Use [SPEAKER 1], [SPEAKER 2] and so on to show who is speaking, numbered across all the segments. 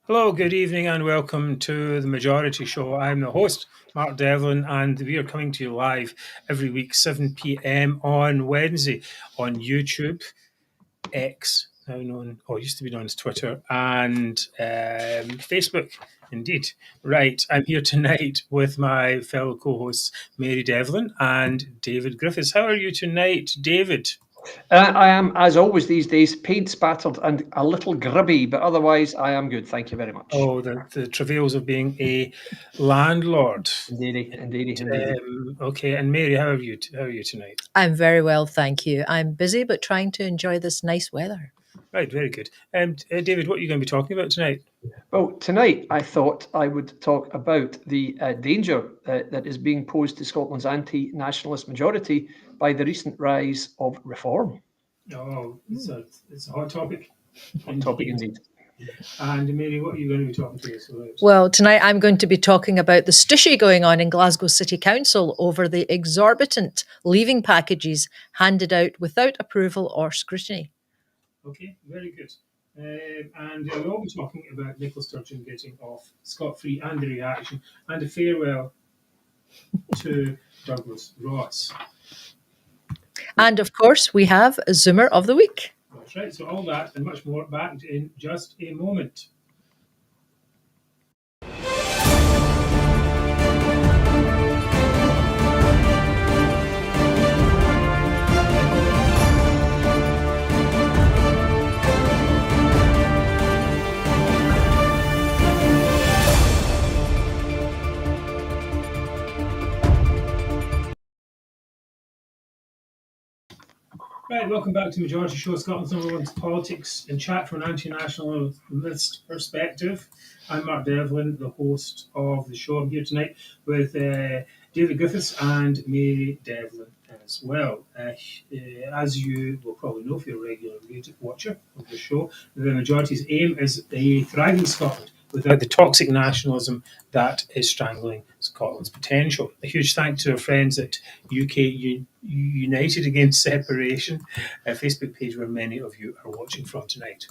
[SPEAKER 1] Hello, good evening, and welcome to the Majority Show. I'm the host, Mark Devlin, and we are coming to you live every week, 7 p.m. on Wednesday on YouTube, X, now known, or used to be known as Twitter, and Facebook. Indeed. Right, I'm here tonight with my fellow co hosts, Mary Devlin and David Griffiths. How are you tonight, David?
[SPEAKER 2] I am, as always these days, paint spattered and a little grubby, but otherwise I am good. Thank you very much.
[SPEAKER 1] Oh, the travails of being a landlord.
[SPEAKER 2] Indeedy.
[SPEAKER 1] Okay, and Mary, how are you tonight?
[SPEAKER 3] I'm very well, thank you. I'm busy, but trying to enjoy this nice weather.
[SPEAKER 1] Right, very good. David, what are you going to be talking about tonight?
[SPEAKER 2] Well, tonight I thought I would talk about the danger that is being posed to Scotland's anti-nationalist majority by the recent rise of reform.
[SPEAKER 1] Oh, it's a hot topic.
[SPEAKER 2] Hot topic indeed.
[SPEAKER 1] And Mary, what are you going to be talking to us about?
[SPEAKER 3] Well, tonight I'm going to be talking about the stushy going on in Glasgow City Council over the exorbitant leaving packages handed out without approval or scrutiny.
[SPEAKER 1] Okay, very good. And we'll be talking about Nicola Sturgeon getting off scot-free and the reaction and a farewell to Douglas Ross.
[SPEAKER 3] And of course, we have a Zoomer of the Week.
[SPEAKER 1] That's right. So all that and much more back in just a moment. Right, welcome back to Majority Show, Scotland's #1 politics and chat from an anti-nationalist perspective. I'm Mark Devlin, the host of the show. I'm here tonight with David Griffiths and Mary Devlin as well. As you will probably know if you're a regular watcher of the show, the Majority's aim is a thriving Scotland without the toxic nationalism that is strangling Scotland's potential. A huge thank to our friends at UK United Against Separation, a Facebook page where many of you are watching from tonight.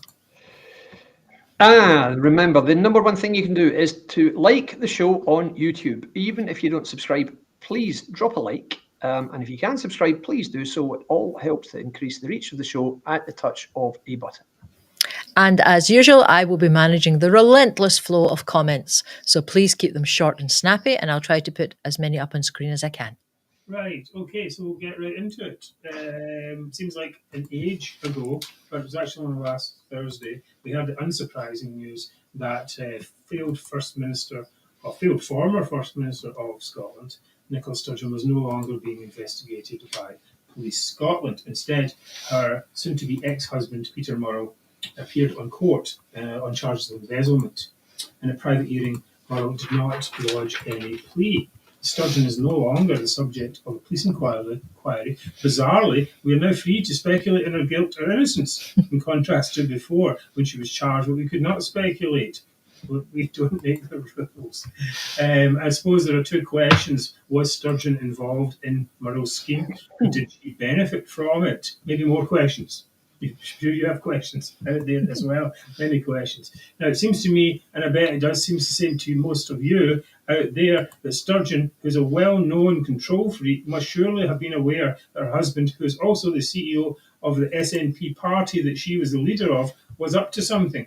[SPEAKER 2] Remember, the number one thing you can do is to like the show on YouTube. Even if you don't subscribe, please drop a like. And if you can subscribe, please do so. It all helps to increase the reach of the show at the touch of a button.
[SPEAKER 3] And as usual, I will be managing the relentless flow of comments. So please keep them short and snappy, and I'll try to put as many up on screen as I can.
[SPEAKER 1] Right, okay, so we'll get right into it. Seems like an age ago, but it was actually on last Thursday, we had the unsurprising news that failed former First Minister of Scotland, Nicola Sturgeon, was no longer being investigated by Police Scotland. Instead, her soon-to-be ex-husband, Peter Murrell, appeared on court on charges of embezzlement. In a private hearing, Murrell did not lodge any plea. Sturgeon is no longer the subject of a police inquiry. Bizarrely, we are now free to speculate on her guilt or innocence, in contrast to before, when she was charged, but we could not speculate. We don't make the rules. I suppose there are two questions. Was Sturgeon involved in Murrell's scheme? Did she benefit from it? Maybe more questions. You have questions out there as well. Many questions. Now, it seems to me, and I bet it does seem the same to most of you out there, that Sturgeon, who's a well-known control freak, must surely have been aware that her husband, who is also the CEO of the SNP party that she was the leader of, was up to something.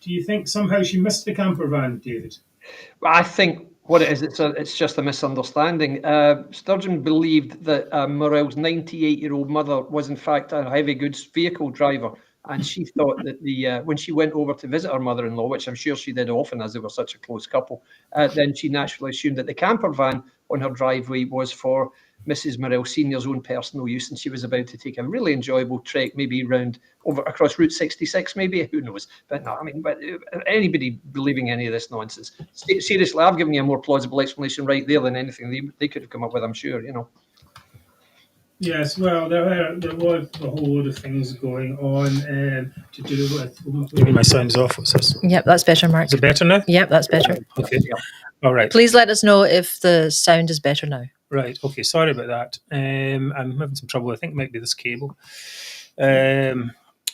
[SPEAKER 1] Do you think somehow she missed the camper van, David?
[SPEAKER 2] Well, I think what it is, it's just a misunderstanding. Sturgeon believed that Murrell's 98-year-old mother was in fact a heavy goods vehicle driver, and she thought that when she went over to visit her mother-in-law, which I'm sure she did often as they were such a close couple, then she naturally assumed that the camper van on her driveway was for Mrs. Murrell Senior's own personal use, and she was about to take a really enjoyable trek, maybe across Route 66, maybe, who knows? But no, I mean, but anybody believing any of this nonsense? Seriously, I've given you a more plausible explanation right there than anything they could have come up with, I'm sure, you know.
[SPEAKER 1] Yes, well, there was a whole load of things going on to do with. Maybe my sound's off. What's this?
[SPEAKER 3] Yep, that's better, Mark.
[SPEAKER 1] Is it better now?
[SPEAKER 3] Yep, that's better.
[SPEAKER 1] Okay. Yeah. All right.
[SPEAKER 3] Please let us know if the sound is better now.
[SPEAKER 1] Right. Okay. Sorry about that. I'm having some trouble. I think it might be this cable.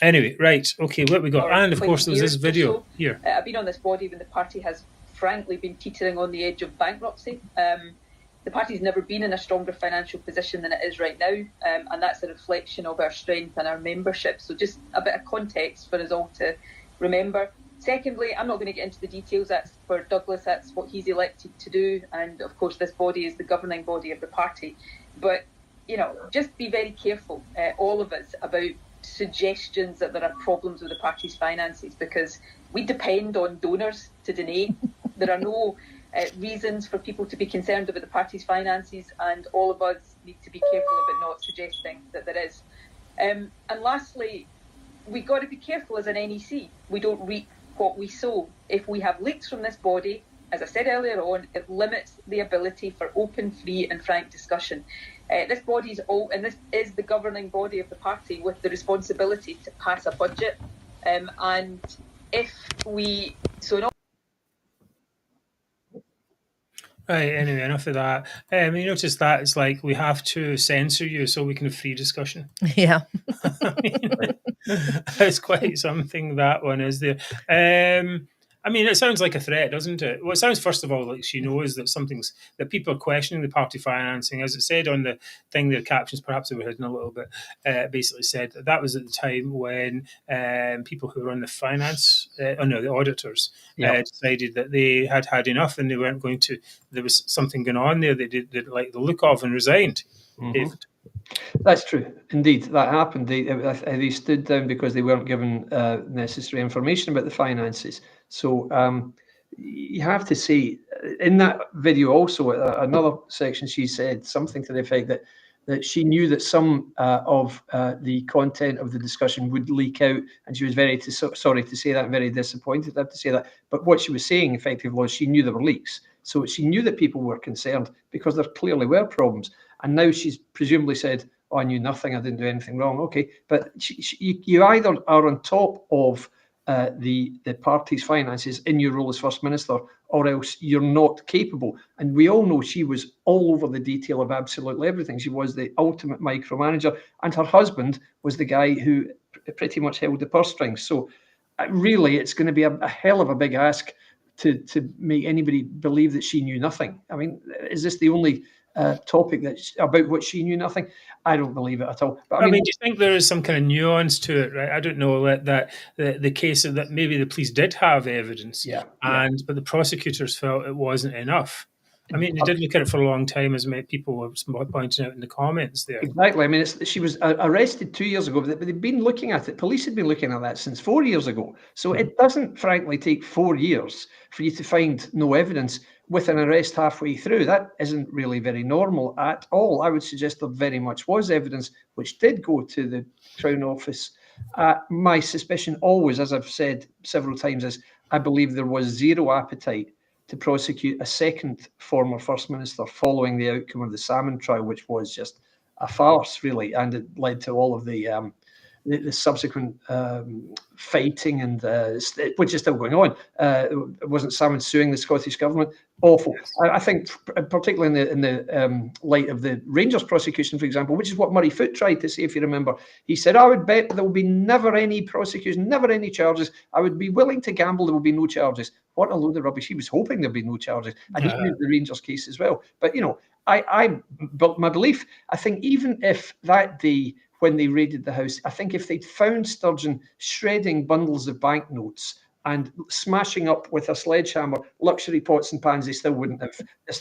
[SPEAKER 1] Anyway, right, okay, what we got?
[SPEAKER 4] Or
[SPEAKER 1] And of
[SPEAKER 4] 20
[SPEAKER 1] course, there's this
[SPEAKER 4] years or
[SPEAKER 1] video
[SPEAKER 4] so.
[SPEAKER 1] here.
[SPEAKER 4] I've been on this body when the party has frankly been teetering on the edge of bankruptcy. The party's never been in a stronger financial position than it is right now, and that's a reflection of our strength and our membership. So just a bit of context for us all to remember. Secondly, I'm not going to get into the details. That's for Douglas. That's what he's elected to do. And of course, this body is the governing body of the party. But, you know, just be very careful, all of us, about suggestions that there are problems with the party's finances, because we depend on donors to donate. There are no reasons for people to be concerned about the party's finances, and all of us need to be careful about not suggesting that there is. And lastly, we've got to be careful as an NEC. We don't reap what we sow. If we have leaks from this body, as I said earlier on, it limits the ability for open, free and frank discussion. This body's and this is the governing body of the party with the responsibility to pass a budget. And if we...
[SPEAKER 1] Right, anyway, enough of that. You notice that it's like we have to censor you so we can have free discussion.
[SPEAKER 3] Yeah.
[SPEAKER 1] I mean, it's quite something, that one, is there. I mean, it sounds like a threat, doesn't it? Well, it sounds, first of all, like she knows that that people are questioning the party financing. As it said on the thing, the captions, perhaps they were hidden a little bit, basically said that was at the time when people who run the finance, the auditors, decided that they had had enough and they weren't going to, there was something going on there they didn't like the look of and resigned. David.
[SPEAKER 2] That's true. Indeed, that happened. They stood down because they weren't given necessary information about the finances. So you have to say, in that video also, another section, she said something to the effect that she knew that some of the content of the discussion would leak out, and she was very sorry to say that, and very disappointed to have to say that. But what she was saying effectively was she knew there were leaks. So she knew that people were concerned because there clearly were problems. And now she's presumably said, oh, I knew nothing, I didn't do anything wrong. Okay, but you either are on top of the party's finances in your role as First Minister, or else you're not capable. And we all know she was all over the detail of absolutely everything. She was the ultimate micromanager, and her husband was the guy who pretty much held the purse strings. So really, it's going to be a hell of a big ask to make anybody believe that she knew nothing. I mean, is this the only topic about which she knew nothing? I don't believe it at all. But
[SPEAKER 1] I mean, do you think there is some kind of nuance to it, right? I don't know that the case of that maybe the police did have evidence, but the prosecutors felt it wasn't enough. I mean, they did look at it for a long time, as many people were pointing out in the comments there.
[SPEAKER 2] Exactly. I mean, she was arrested 2 years ago, but they've been looking at it. Police had been looking at that since 4 years ago. So it doesn't, frankly, take 4 years for you to find no evidence with an arrest halfway through. That isn't really very normal at all. I would suggest there very much was evidence which did go to the Crown Office. My suspicion always, as I've said several times, is I believe there was zero appetite to prosecute a second former First Minister following the outcome of the Salmon trial, which was just a farce, really, and it led to all of the subsequent fighting, and which is still going on. It wasn't Salmon suing the Scottish government. Awful. I think, particularly in the light of the Rangers prosecution, for example, which is what Murray Foote tried to say, if you remember. He said, I would bet there will be never any prosecution, never any charges. I would be willing to gamble there will be no charges. What a load of rubbish. He was hoping there'd be no charges. And he used the Rangers case as well. But, you know, my belief, I think even if that day when they raided the house, I think if they'd found Sturgeon shredding bundles of banknotes and smashing up with a sledgehammer luxury pots and pans, they still wouldn't have.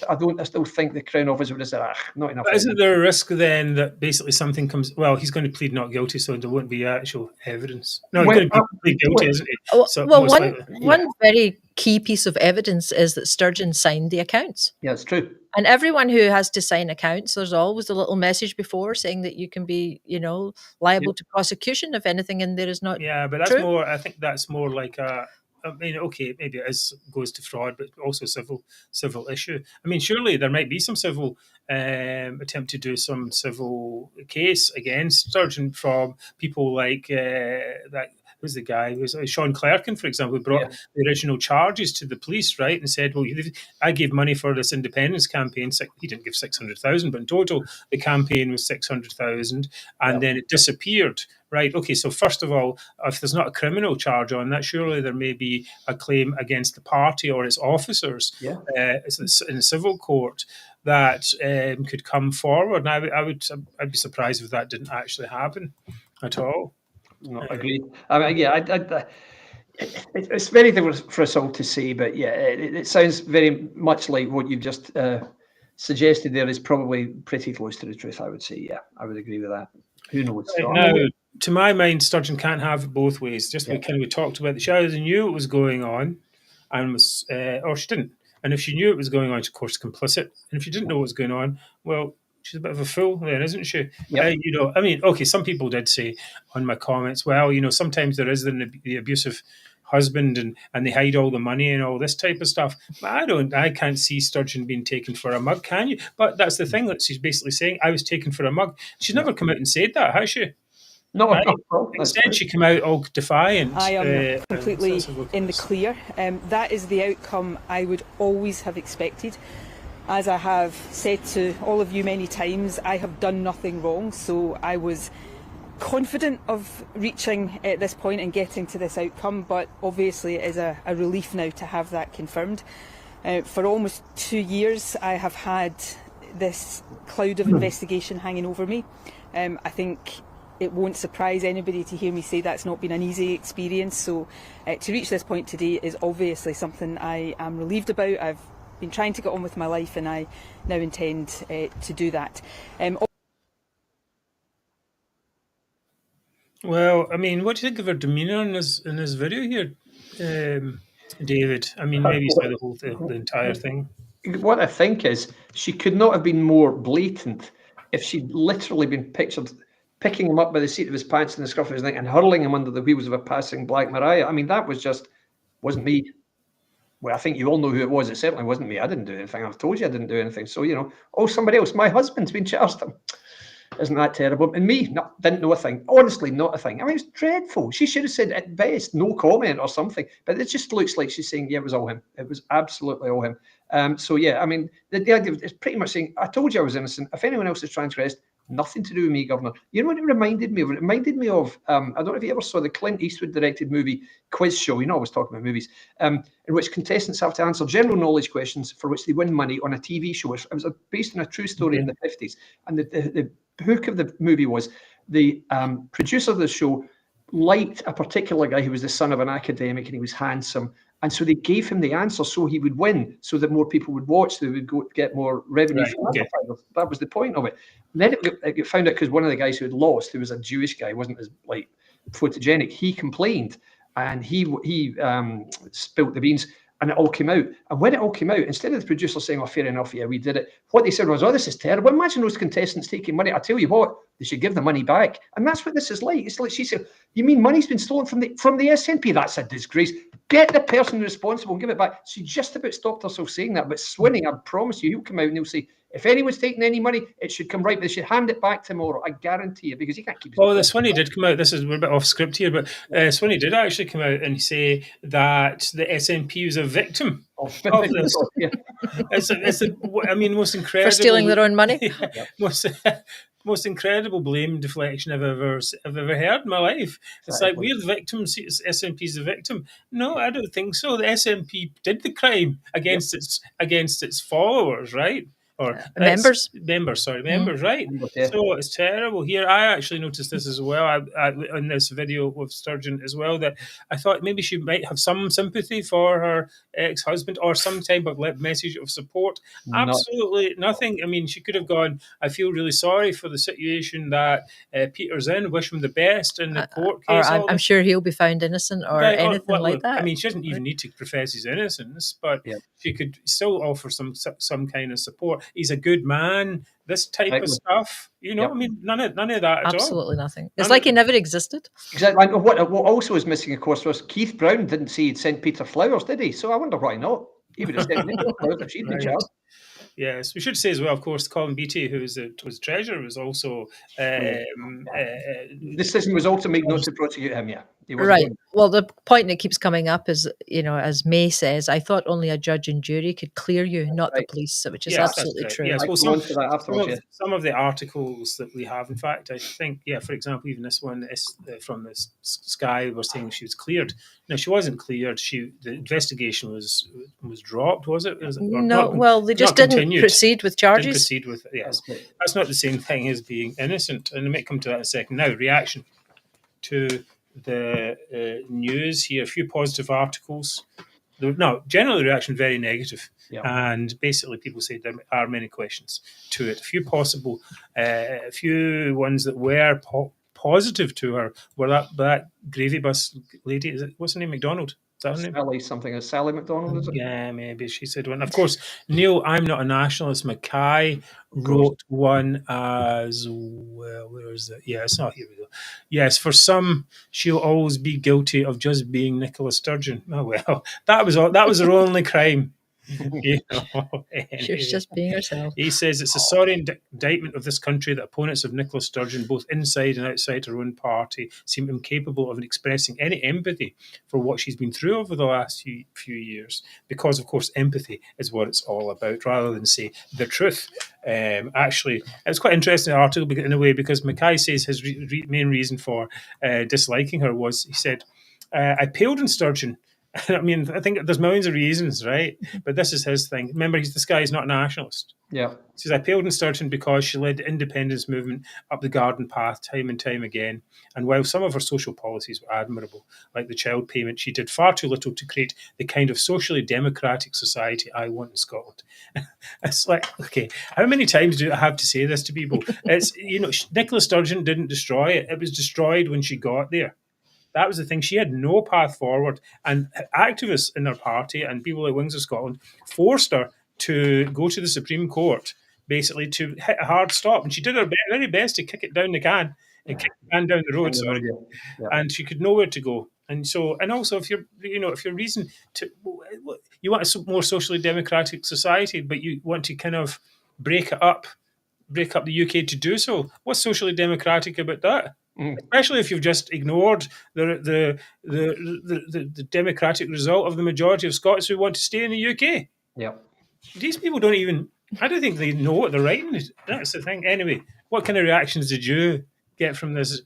[SPEAKER 2] I still think the Crown Office would have said, not enough.
[SPEAKER 1] But isn't there a risk then that basically something comes, well, he's going to plead not guilty, so there won't be actual evidence? No, he's going to plead guilty, isn't he? So
[SPEAKER 3] one very key piece of evidence is that Sturgeon signed the accounts.
[SPEAKER 2] Yeah, it's true.
[SPEAKER 3] And everyone who has to sign accounts, there's always a little message before saying that you can be, liable to prosecution if anything in there is not true.
[SPEAKER 1] Yeah, but that's more, I think that's more like I mean, okay, maybe it goes to fraud, but also civil issue. I mean, surely there might be some civil attempt to do some civil case against Sturgeon from people like that. Who's the guy? It was Sean Clerkin, for example, who brought the original charges to the police, right, and said, well, I gave money for this independence campaign. He didn't give 600,000, but in total, the campaign was 600,000, and then it disappeared, right, okay, so first of all, if there's not a criminal charge on that, surely there may be a claim against the party or its officers in a civil court that could come forward. And I'd be surprised if that didn't actually happen at all.
[SPEAKER 2] No, agreed. I mean, yeah, it's very difficult for us all to say, but yeah, it sounds very much like what you've just suggested there is probably pretty close to the truth, I would say. Yeah, I would agree with that. Who knows?
[SPEAKER 1] Right, now, to my mind, Sturgeon can't have it both ways. Just like we talked about, she either knew it was going on and was, or she didn't. And if she knew it was going on, she's of course complicit. And if she didn't know what was going on, well, she's a bit of a fool then, isn't she?
[SPEAKER 2] Yep.
[SPEAKER 1] I mean, okay, some people did say on my comments, well, sometimes there is the abusive husband and they hide all the money and all this type of stuff. But I can't see Sturgeon being taken for a mug, can you? But that's the thing that she's basically saying, I was taken for a mug. She's never come out and said that, has she?
[SPEAKER 2] No,
[SPEAKER 1] right? Instead, she came out all defiant.
[SPEAKER 5] I am completely in the clear. That is the outcome I would always have expected. As I have said to all of you many times, I have done nothing wrong, so I was confident of reaching at this point and getting to this outcome, but obviously it is a relief now to have that confirmed. For almost 2 years I have had this cloud of investigation hanging over me. I think it won't surprise anybody to hear me say that's not been an easy experience, so to reach this point today is obviously something I am relieved about. I've been trying to get on with my life and I now intend to do that.
[SPEAKER 1] Well, I mean, what do you think of her demeanour in this video here, David? I mean, maybe it's the entire thing.
[SPEAKER 2] What I think is she could not have been more blatant if she'd literally been pictured picking him up by the seat of his pants and the scruff of his neck and hurling him under the wheels of a passing Black Mariah. I mean, that wasn't me. Well, I think you all know who it was. It certainly wasn't me. I didn't do anything. I've told you I didn't do anything. So, somebody else. My husband's been charged. Isn't that terrible? And me, no, didn't know a thing. Honestly, not a thing. I mean, it's dreadful. She should have said at best, no comment or something. But it just looks like she's saying, yeah, it was all him. It was absolutely all him. So, yeah, I mean, the idea is pretty much saying, I told you I was innocent. If anyone else is transgressed, nothing to do with me, Governor. You know what it reminded me of? It reminded me of, I don't know if you ever saw the Clint Eastwood directed movie Quiz Show. I was talking about movies, in which contestants have to answer general knowledge questions for which they win money on a TV show. It was based on a true story in the 50s. And the hook of the movie was the producer of the show liked a particular guy who was the son of an academic and he was handsome. And so they gave him the answer so he would win, so that more people would watch, so they would get more revenue. Right, that was the point of it. And then it got found out because one of the guys who had lost, who was a Jewish guy, wasn't as photogenic, he complained and he spilt the beans. And it all came out. And when it all came out, instead of the producer saying, oh, fair enough, yeah, we did it, what they said was, oh, this is terrible. Imagine those contestants taking money. I tell you what, they should give the money back. And that's what this is like. It's like she said, you mean money's been stolen from the SNP? That's a disgrace. Get the person responsible and give it back. She just about stopped herself saying that. But Swinney, I promise you, he'll come out and he'll say, if anyone's taking any money, it should come right. But they should hand it back tomorrow. I guarantee you, because he can't keep it.
[SPEAKER 1] Oh, the Swinney did come out. We're a bit off script here, but Swinney did actually come out and say that the SNP was a victim of this.
[SPEAKER 2] Yeah.
[SPEAKER 1] I mean, most incredible
[SPEAKER 3] for stealing their own money.
[SPEAKER 1] Most incredible blame deflection I've ever heard in my life. It's like we're the victims. SNP's the victim. No, I don't think so. The SNP did the crime against its followers, right? Or
[SPEAKER 3] members,
[SPEAKER 1] right? Yeah. So it's terrible. Here, I actually noticed this as well. I in this video with Sturgeon as well, that I thought maybe she might have some sympathy for her ex-husband or some type of message of support. Absolutely nothing. I mean, she could have gone, I feel really sorry for the situation that Peter's in. Wish him the best in the court case.
[SPEAKER 3] Or I'm sure he'll be found innocent or anything like that.
[SPEAKER 1] I mean, she doesn't even need to profess his innocence, but she could still offer some kind of support. He's a good man. This type of stuff, I mean, none of that at all.
[SPEAKER 3] Absolutely nothing. It's like he never existed.
[SPEAKER 2] Exactly. And what also was missing, of course, was Keith Brown didn't say he'd sent Peter flowers, did he? So I wonder why not. He would have sent Nicola flowers if she'd been charged.
[SPEAKER 1] Yes, we should say as well, of course, Colin Beattie, who was treasurer, was also...
[SPEAKER 2] the decision was also made not to prosecute him, He wasn't
[SPEAKER 3] Right.
[SPEAKER 2] going.
[SPEAKER 3] Well, the point that keeps coming up is, as May says, I thought only a judge and jury could clear you, not the
[SPEAKER 2] right.
[SPEAKER 3] police, which is
[SPEAKER 1] Yes, that's
[SPEAKER 3] absolutely
[SPEAKER 1] correct.
[SPEAKER 3] true.
[SPEAKER 1] Yes,
[SPEAKER 2] I
[SPEAKER 1] well,
[SPEAKER 2] come on to that afterwards, yeah.
[SPEAKER 1] some of the articles that we have, in fact, I think, for example, even this one is from the Sky, were saying she was cleared. No, she wasn't cleared. The investigation was dropped, was it? Or
[SPEAKER 3] No,
[SPEAKER 1] not,
[SPEAKER 3] well, they just
[SPEAKER 1] not
[SPEAKER 3] didn't
[SPEAKER 1] continued.
[SPEAKER 3] proceed with
[SPEAKER 1] Didn't
[SPEAKER 3] charges.
[SPEAKER 1] proceed with it. Yes,
[SPEAKER 2] Okay.
[SPEAKER 1] that's not the same thing as being innocent, and I might come to that in a second. Now, reaction to the news here. A few positive articles. No, generally the reaction very negative.
[SPEAKER 2] Yeah.
[SPEAKER 1] And basically people say there are many questions to it. A few ones that were positive to her were that gravy bus lady. What's her name? McDonald. Is that her name?
[SPEAKER 2] Sally McDonald, is it?
[SPEAKER 1] Yeah, maybe she said one. Of course, Neil, I'm not a nationalist. Mackay wrote one as well. Where is it? Yeah, it's not. Here we go. Yes, for some, she'll always be guilty of just being Nicola Sturgeon. Oh well, that was all. That was her only crime.
[SPEAKER 3] She was just being herself.
[SPEAKER 1] He says it's a sorry indictment of this country that opponents of Nicola Sturgeon, both inside and outside her own party, seem incapable of expressing any empathy for what she's been through over the last few years. Because, of course, empathy is what it's all about, rather than say the truth. Actually, it's quite an interesting article in a way, because Mackay says his main reason for disliking her was, he said, I paled in Sturgeon. I mean, I think there's millions of reasons, right? But this is his thing. Remember, this guy is not a nationalist.
[SPEAKER 2] Yeah.
[SPEAKER 1] He says, I paled in Sturgeon because she led the independence movement up the garden path time and time again. And while some of her social policies were admirable, like the child payment, she did far too little to create the kind of socially democratic society I want in Scotland. It's like, okay, how many times do I have to say this to people? It's, Nicola Sturgeon didn't destroy it. It was destroyed when she got there. That was the thing. She had no path forward. And activists in her party and people like Wings of Scotland forced her to go to the Supreme Court, basically to hit a hard stop. And she did her very best to kick it down the can, and kick the can down the road, sorry.
[SPEAKER 2] Yeah.
[SPEAKER 1] And she could nowhere to go. And so, and also, if your reason to, you want a more socially democratic society, but you want to kind of break up the UK to do so, what's socially democratic about that? Especially if you've just ignored the democratic result of the majority of Scots who want to stay in the UK.
[SPEAKER 2] Yeah.
[SPEAKER 1] These people I don't think they know what they're writing. That's the thing. Anyway, what kind of reactions did you get from this,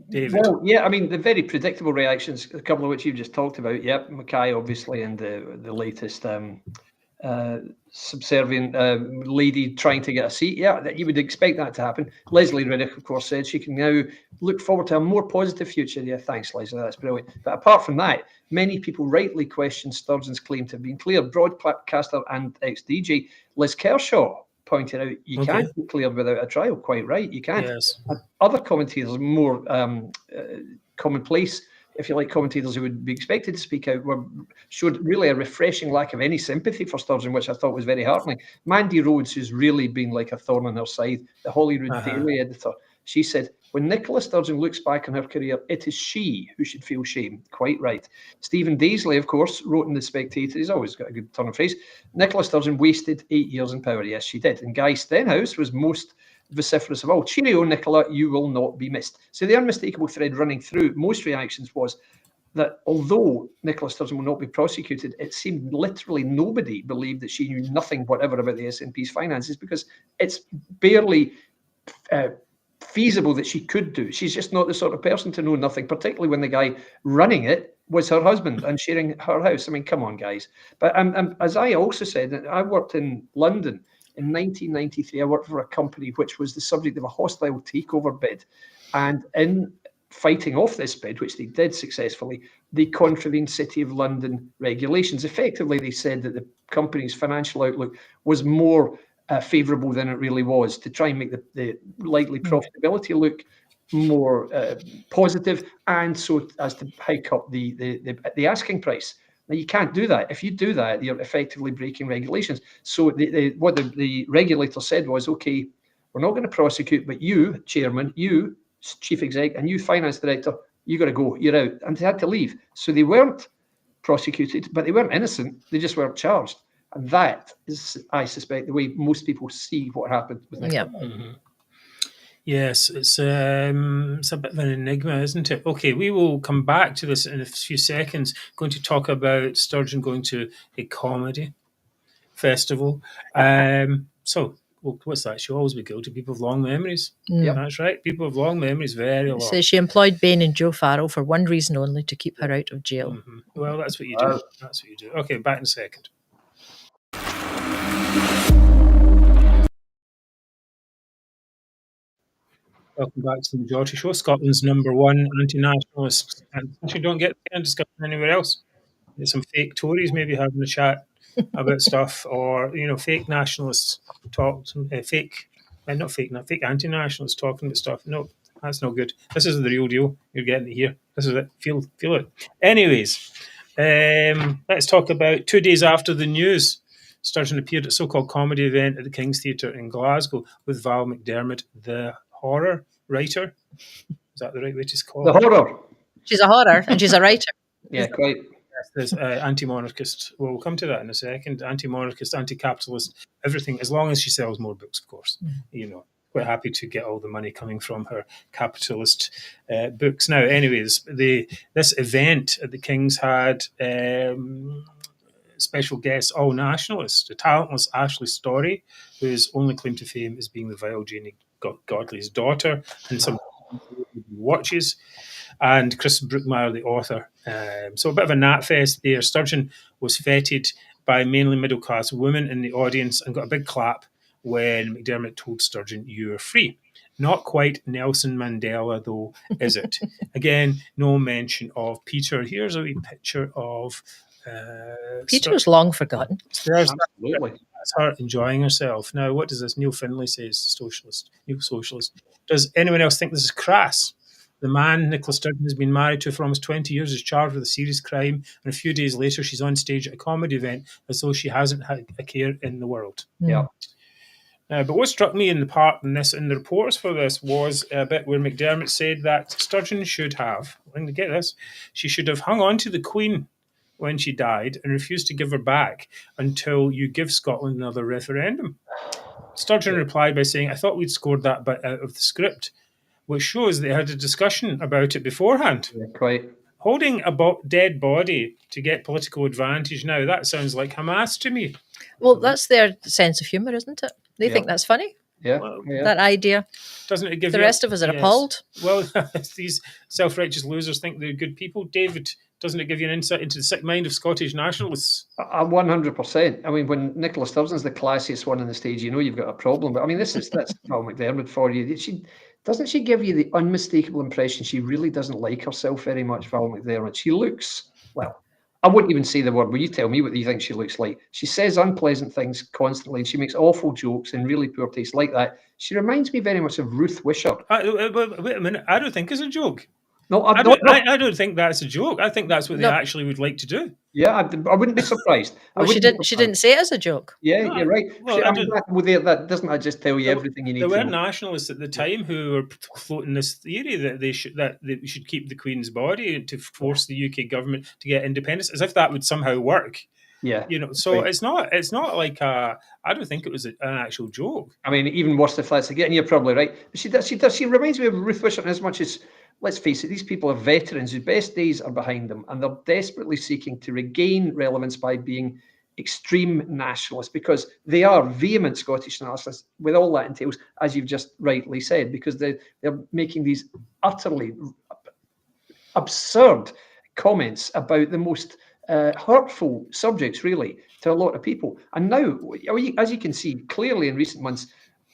[SPEAKER 1] David?
[SPEAKER 2] Well, yeah, I mean, the very predictable reactions, a couple of which you've just talked about. Yep, Mackay, obviously, and the latest subservient lady trying to get a seat. Yeah, you would expect that to happen. Leslie Riddick, of course, said she can now look forward to a more positive future. Yeah, thanks, Leslie. That's brilliant. But apart from that, many people rightly question Sturgeon's claim to have been cleared. Broadcaster and ex-DJ Liz Kershaw pointed out you can't be cleared without a trial. Quite right, you can't.
[SPEAKER 1] Yes.
[SPEAKER 2] Other commentators, more commonplace, if you like, commentators who would be expected to speak out, showed really a refreshing lack of any sympathy for Sturgeon, which I thought was very heartening. Mandy Rhodes, who's really been like a thorn on her side, the Holyrood Daily editor, she said, when Nicola Sturgeon looks back on her career, it is she who should feel shame. Quite right. Stephen Daisley, of course, wrote in The Spectator, he's always got a good turn of phrase, Nicola Sturgeon wasted 8 years in power. Yes, she did. And Guy Stenhouse was most vociferous of all. Cheerio, Nicola, you will not be missed. So the unmistakable thread running through most reactions was that although Nicola Sturgeon will not be prosecuted, it seemed literally nobody believed that she knew nothing whatever about the SNP's finances, because it's barely feasible that she could do. She's just not the sort of person to know nothing, particularly when the guy running it was her husband and sharing her house. I mean, come on, guys. But as I also said, I worked in London. In 1993, I worked for a company which was the subject of a hostile takeover bid. And in fighting off this bid, which they did successfully, they contravened City of London regulations. Effectively, they said that the company's financial outlook was more favourable than it really was, to try and make the likely profitability look more positive, and so as to hike up the asking price. Now, you can't do that. If you do that, you're effectively breaking regulations. So what the regulator said was, okay, we're not going to prosecute, but you, chairman, you, chief exec, and you, finance director, you got to go. You're out. And they had to leave. So they weren't prosecuted, but they weren't innocent. They just weren't charged. And that is, I suspect, the way most people see what happened with Nicola.
[SPEAKER 3] Yeah.
[SPEAKER 1] Yes, it's a bit of an enigma, isn't it? Okay, we will come back to this in a few seconds. Going to talk about Sturgeon going to a comedy festival. What's that? She'll always be guilty. People with long memories.
[SPEAKER 3] Mm.
[SPEAKER 1] That's right. People with long memories, very
[SPEAKER 3] It
[SPEAKER 1] long.
[SPEAKER 3] says she employed Bain and Joe Farrell for one reason only, to keep her out of jail.
[SPEAKER 1] Well, that's what you do. That's what you do. Okay, back in a second. Welcome back to the Majority Show, Scotland's #1 anti-nationalist. And you don't get the discussion anywhere else. There's some fake Tories maybe having a chat about stuff, or fake nationalists talk, fake anti-nationalists talking about stuff. No, that's no good. This is the real deal. You're getting it here. This is it. Feel it. Anyways, let's talk about 2 days after the news. Sturgeon appeared at a so-called comedy event at the King's Theatre in Glasgow with Val McDermid, the horror writer. Is that the right way to call
[SPEAKER 2] The
[SPEAKER 1] it?
[SPEAKER 2] horror.
[SPEAKER 3] She's a horror and she's a writer.
[SPEAKER 2] Yeah, quite.
[SPEAKER 1] There's anti-monarchist. Well, we'll come to that in a second. Anti-monarchist, anti-capitalist, everything. As long as she sells more books, of course. Quite happy to get all the money coming from her capitalist books. Now, anyways, this event at the King's had special guests, all nationalists. The talentless Ashley Storey, whose only claim to fame is being the vile Janie Godley's daughter, and some watches, and Chris Brookmeyer, the author. So a bit of a nat fest there. Sturgeon was feted by mainly middle-class women in the audience and got a big clap when McDermott told Sturgeon, "You're free." Not quite Nelson Mandela, though, is it? Again, no mention of Peter. Here's a wee picture of
[SPEAKER 3] Peter was long forgotten.
[SPEAKER 2] Absolutely.
[SPEAKER 1] That's her enjoying herself. Now, what does this Neil Findlay say? Socialist, new socialist. Does anyone else think this is crass? The man Nicola Sturgeon has been married to for almost 20 years is charged with a serious crime, and a few days later she's on stage at a comedy event as though she hasn't had a care in the world.
[SPEAKER 2] Yeah.
[SPEAKER 1] But what struck me in the reports for this was a bit where McDermott said that Sturgeon should have, I'm going to get this, she should have hung on to the Queen when she died and refused to give her back until you give Scotland another referendum. Sturgeon replied by saying, "I thought we'd scored that bit out of the script," which shows they had a discussion about it beforehand.
[SPEAKER 2] Yeah, quite.
[SPEAKER 1] Holding a dead body to get political advantage now, that sounds like Hamas to me.
[SPEAKER 3] Well, that's their sense of humour, isn't it? They think that's funny.
[SPEAKER 2] Yeah.
[SPEAKER 3] That idea.
[SPEAKER 1] Doesn't it give
[SPEAKER 3] the rest of us are appalled?
[SPEAKER 1] Well, these self-righteous losers think they're good people. David, doesn't it give you an insight into the sick mind of Scottish nationalists?
[SPEAKER 2] 100%. I mean, when Nicola Sturgeon's the classiest one on the stage, you've got a problem. But I mean, that's Val McDermid for you. Doesn't she give you the unmistakable impression she really doesn't like herself very much, Val McDermid? She looks, well, I wouldn't even say the word, but you tell me what you think she looks like. She says unpleasant things constantly, and she makes awful jokes in really poor taste like that. She reminds me very much of Ruth Wishart.
[SPEAKER 1] Wait a minute, I don't think it's a joke.
[SPEAKER 2] No,
[SPEAKER 1] I don't think that's a joke. I think that's what they actually would like to do.
[SPEAKER 2] Yeah, I wouldn't be surprised.
[SPEAKER 3] She didn't say it as a joke.
[SPEAKER 2] Yeah, you're right. Well, that doesn't just tell you everything you need to know?
[SPEAKER 1] There were nationalists at the time who were floating this theory that they should keep the Queen's body to force the UK government to get independence, as if that would somehow work.
[SPEAKER 2] Yeah,
[SPEAKER 1] so right. It's not like I don't think it was an actual joke.
[SPEAKER 2] I mean, even worse if that's again. You're probably right. But she reminds me of Ruth Wishart as much as, let's face it, these people are veterans whose best days are behind them, and they're desperately seeking to regain relevance by being extreme nationalists, because they are vehement Scottish nationalists, with all that entails, as you've just rightly said, because they're making these utterly absurd comments about the most hurtful subjects, really, to a lot of people. And now, as you can see clearly in recent months,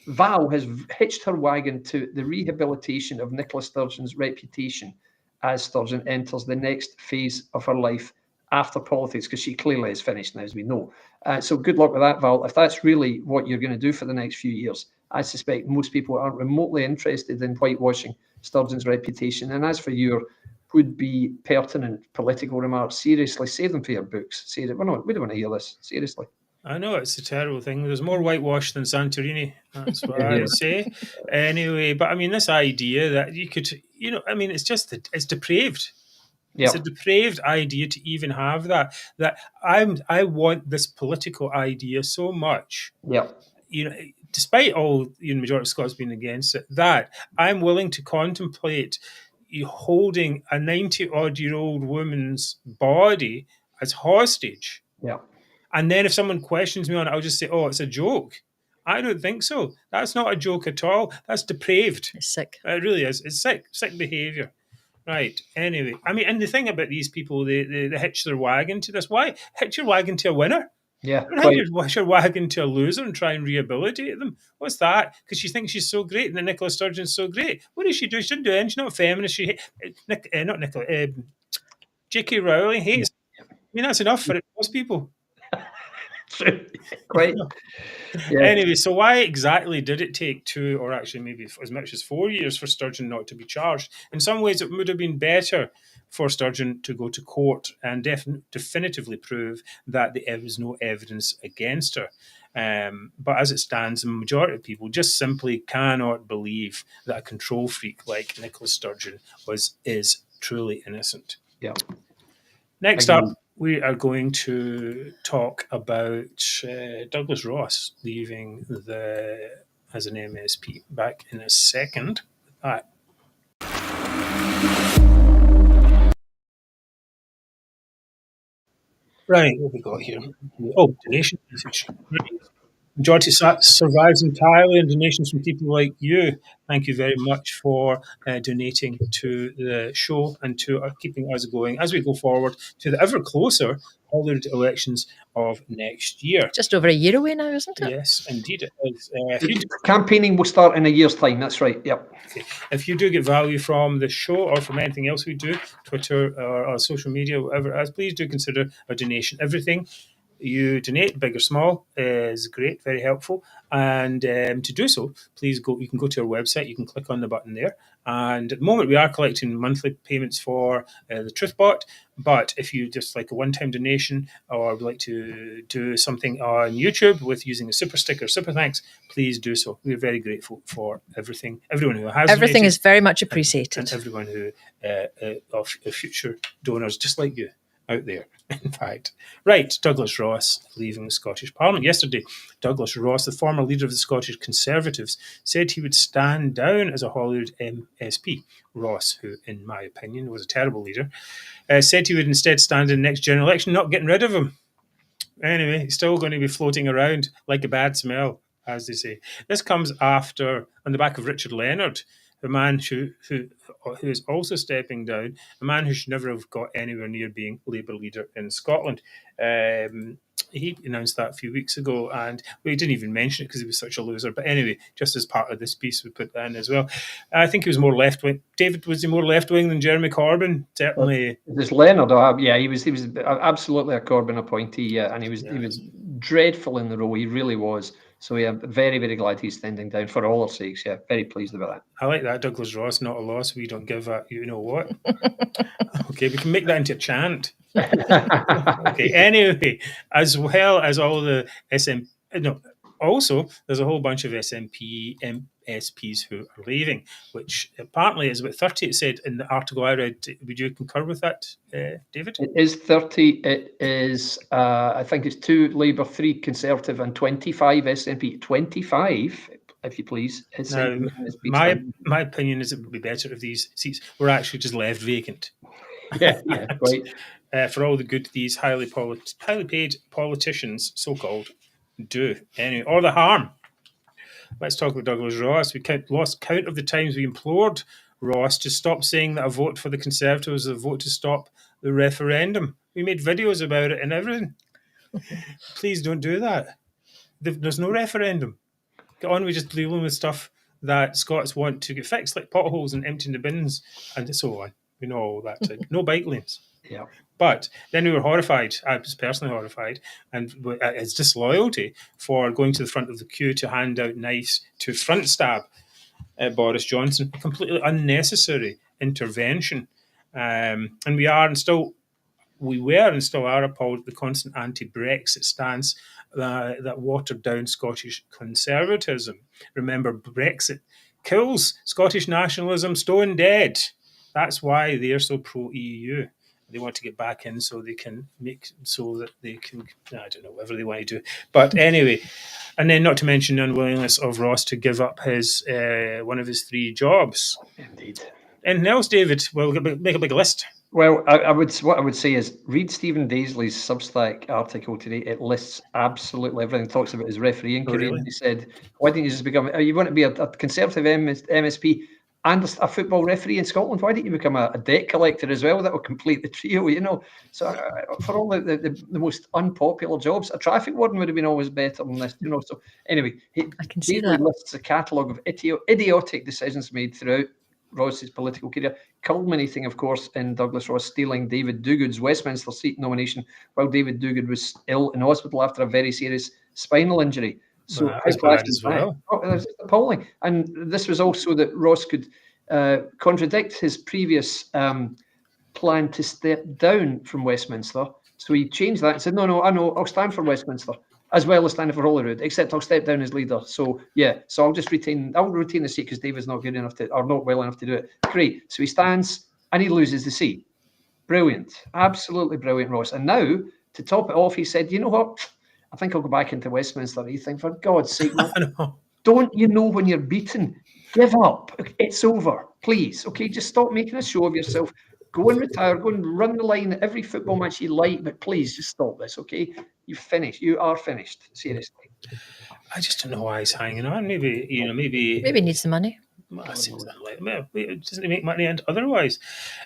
[SPEAKER 2] Val has hitched her wagon to the rehabilitation of Nicola Sturgeon's reputation as Sturgeon enters the next phase of her life after politics, because she clearly is finished now, as we know. So good luck with that, Val. If that's really what you're going to do for the next few years, I suspect most people aren't remotely interested in whitewashing Sturgeon's reputation. And as for your would-be pertinent political remarks, seriously, save them for your books. We don't want to hear this, seriously.
[SPEAKER 1] I know, it's a terrible thing. There's more whitewash than Santorini. That's what I would say. Anyway, but I mean, this idea that you could, it's depraved. Yep. It's a depraved idea to even have that I want this political idea so much.
[SPEAKER 2] Yeah.
[SPEAKER 1] despite all the majority of Scots being against it, that I'm willing to contemplate you holding a 90-odd-year-old woman's body as hostage.
[SPEAKER 2] Yeah.
[SPEAKER 1] And then if someone questions me on it, I'll just say, oh, it's a joke. I don't think so. That's not a joke at all. That's depraved.
[SPEAKER 3] It's sick.
[SPEAKER 1] It really is. It's sick behaviour. Right. Anyway, I mean, and the thing about these people, they hitch their wagon to this. Why hitch your wagon to a winner?
[SPEAKER 2] Yeah,
[SPEAKER 1] Don't hitch your wagon to a loser and try and rehabilitate them. What's that? Because she thinks she's so great and then Nicola Sturgeon's so great. What does she do? She shouldn't do anything. She's not a feminist. Not Nicola. J.K. Rowling hates. I mean, that's enough for most people.
[SPEAKER 2] Quite. Yeah.
[SPEAKER 1] Anyway, so why exactly did it take 2 or actually maybe as much as 4 years for Sturgeon not to be charged? In some ways, it would have been better for Sturgeon to go to court and definitively prove that there was no evidence against her. But as it stands, the majority of people just simply cannot believe that a control freak like Nicola Sturgeon is truly innocent.
[SPEAKER 2] Yeah.
[SPEAKER 1] Next up, we are going to talk about Douglas Ross leaving as an MSP. Back in a second with that. Right, what have we got here? Oh, donation message. Majority survives entirely on donations from people like you. Thank you very much for donating to the show and to keeping us going as we go forward to the ever closer Holyrood elections of next year.
[SPEAKER 3] Just over a year away now, isn't it?
[SPEAKER 1] Yes, indeed it is.
[SPEAKER 2] Campaigning will start in a year's time. That's right. Yep.
[SPEAKER 1] Okay. If you do get value from the show or from anything else we do, Twitter or social media, whatever it is, please do consider a donation. Everything you donate, big or small, is great, very helpful. And to do so, please go. You can go to our website. You can click on the button there. And at the moment, we are collecting monthly payments for the Truthbot. But if you just like a one-time donation or would like to do something on YouTube with using a super sticker, super thanks, please do so. We're very grateful for everything. Everyone who has
[SPEAKER 3] everything
[SPEAKER 1] donated,
[SPEAKER 3] is very much appreciated.
[SPEAKER 1] and everyone who of future donors, just like you out there. In fact, right, Douglas Ross leaving the Scottish Parliament. Yesterday, Douglas Ross, the former leader of the Scottish Conservatives, said he would stand down as a Holyrood MSP. Ross, who, in my opinion, was a terrible leader, said he would instead stand in the next general election, not getting rid of him. Anyway, he's still going to be floating around like a bad smell, as they say. This comes after, on the back of Richard Leonard, the man who is also stepping down, a man who should never have got anywhere near being Labour leader in Scotland. He announced that a few weeks ago, and we didn't even mention it because he was such a loser. But anyway, just as part of this piece, we put that in as well. I think he was more left-wing. David, was he more left-wing than Jeremy Corbyn? Certainly.
[SPEAKER 2] This Leonard, yeah, he was absolutely a Corbyn appointee, yeah, and he was dreadful in the role. He really was. So yeah, very, very glad he's standing down for all our sakes. Yeah, very pleased about that.
[SPEAKER 1] I like that. Douglas Ross, not a loss. We don't give a you know what. Okay, we can make that into a chant. Okay. Anyway, as well as all the also there's a whole bunch of SNP MSPs who are leaving, which apparently is about 30. It said in the article I read. Would you concur with that, David?
[SPEAKER 2] It is 30. It is, I think it's 2 Labour, 3 Conservative, and 25 SNP. 25, if you please.
[SPEAKER 1] Now, my opinion is it would be better if these seats were actually just left vacant.
[SPEAKER 2] Yeah, right.
[SPEAKER 1] For all the good these highly paid politicians, so-called, do. Anyway, or the harm. Let's talk about Douglas Ross. We lost count of the times we implored Ross to stop saying that a vote for the Conservatives is a vote to stop the referendum. We made videos about it and everything. Please don't do that. There's no referendum. Get on with just dealing with stuff that Scots want to get fixed, like potholes and emptying the bins and so on. We know all that. No bike lanes.
[SPEAKER 2] Yeah.
[SPEAKER 1] But then we were horrified. I was personally horrified, and his disloyalty for going to the front of the queue to hand out knives to front stab Boris Johnson. A completely unnecessary intervention. And we were and still are appalled at the constant anti-Brexit stance that watered down Scottish conservatism. Remember, Brexit kills Scottish nationalism stone dead. That's why they are so pro-EU. They want to get back in so they can make so that they can, I don't know, whatever they want to do. But anyway, and then not to mention the unwillingness of Ross to give up his one of his 3 jobs.
[SPEAKER 2] Indeed.
[SPEAKER 1] Anything else, David? Well, make a big list.
[SPEAKER 2] Well, what I would say is read Stephen Daisley's Substack article today. It lists absolutely everything. Talks about his refereeing career.
[SPEAKER 1] Really?
[SPEAKER 2] He said, "Why didn't you just become? You want to be a Conservative MSP and a football referee in Scotland? Why didn't you become a debt collector as well? That would complete the trio, you know." So for all the most unpopular jobs, a traffic warden would have been always better than this, you know. So anyway,
[SPEAKER 3] I can see
[SPEAKER 2] Daisley
[SPEAKER 3] that.
[SPEAKER 2] lists a catalogue of idiotic decisions made throughout Ross's political career, culminating, of course, in Douglas Ross stealing David Duguid's Westminster seat nomination while David Duguid was ill in hospital after a very serious spinal injury. So
[SPEAKER 1] Well, that's bad as well.
[SPEAKER 2] It's appalling. And this was also that Ross could contradict his previous plan to step down from Westminster. So he changed that and said, no, I'll stand for Westminster, as well as standing for Holyrood, except I'll step down as leader. So yeah, so I'll retain the seat because David's not good enough or not well enough to do it. Great. So he stands and he loses the seat. Brilliant. Absolutely brilliant, Ross. And now, to top it off, he said, you know what? I think I'll go back into Westminster. You think, for God's sake, man, don't you know when you're beaten? Give up. It's over. Please. Okay, just stop making a show of yourself. Go and retire. Go and run the line at every football match you like, but please just stop this, okay? You've finished. You are finished. Seriously.
[SPEAKER 1] I just don't know why he's hanging on. Maybe maybe
[SPEAKER 3] Maybe he needs the money.
[SPEAKER 1] Well, it seems unlikely. It doesn't make money and otherwise.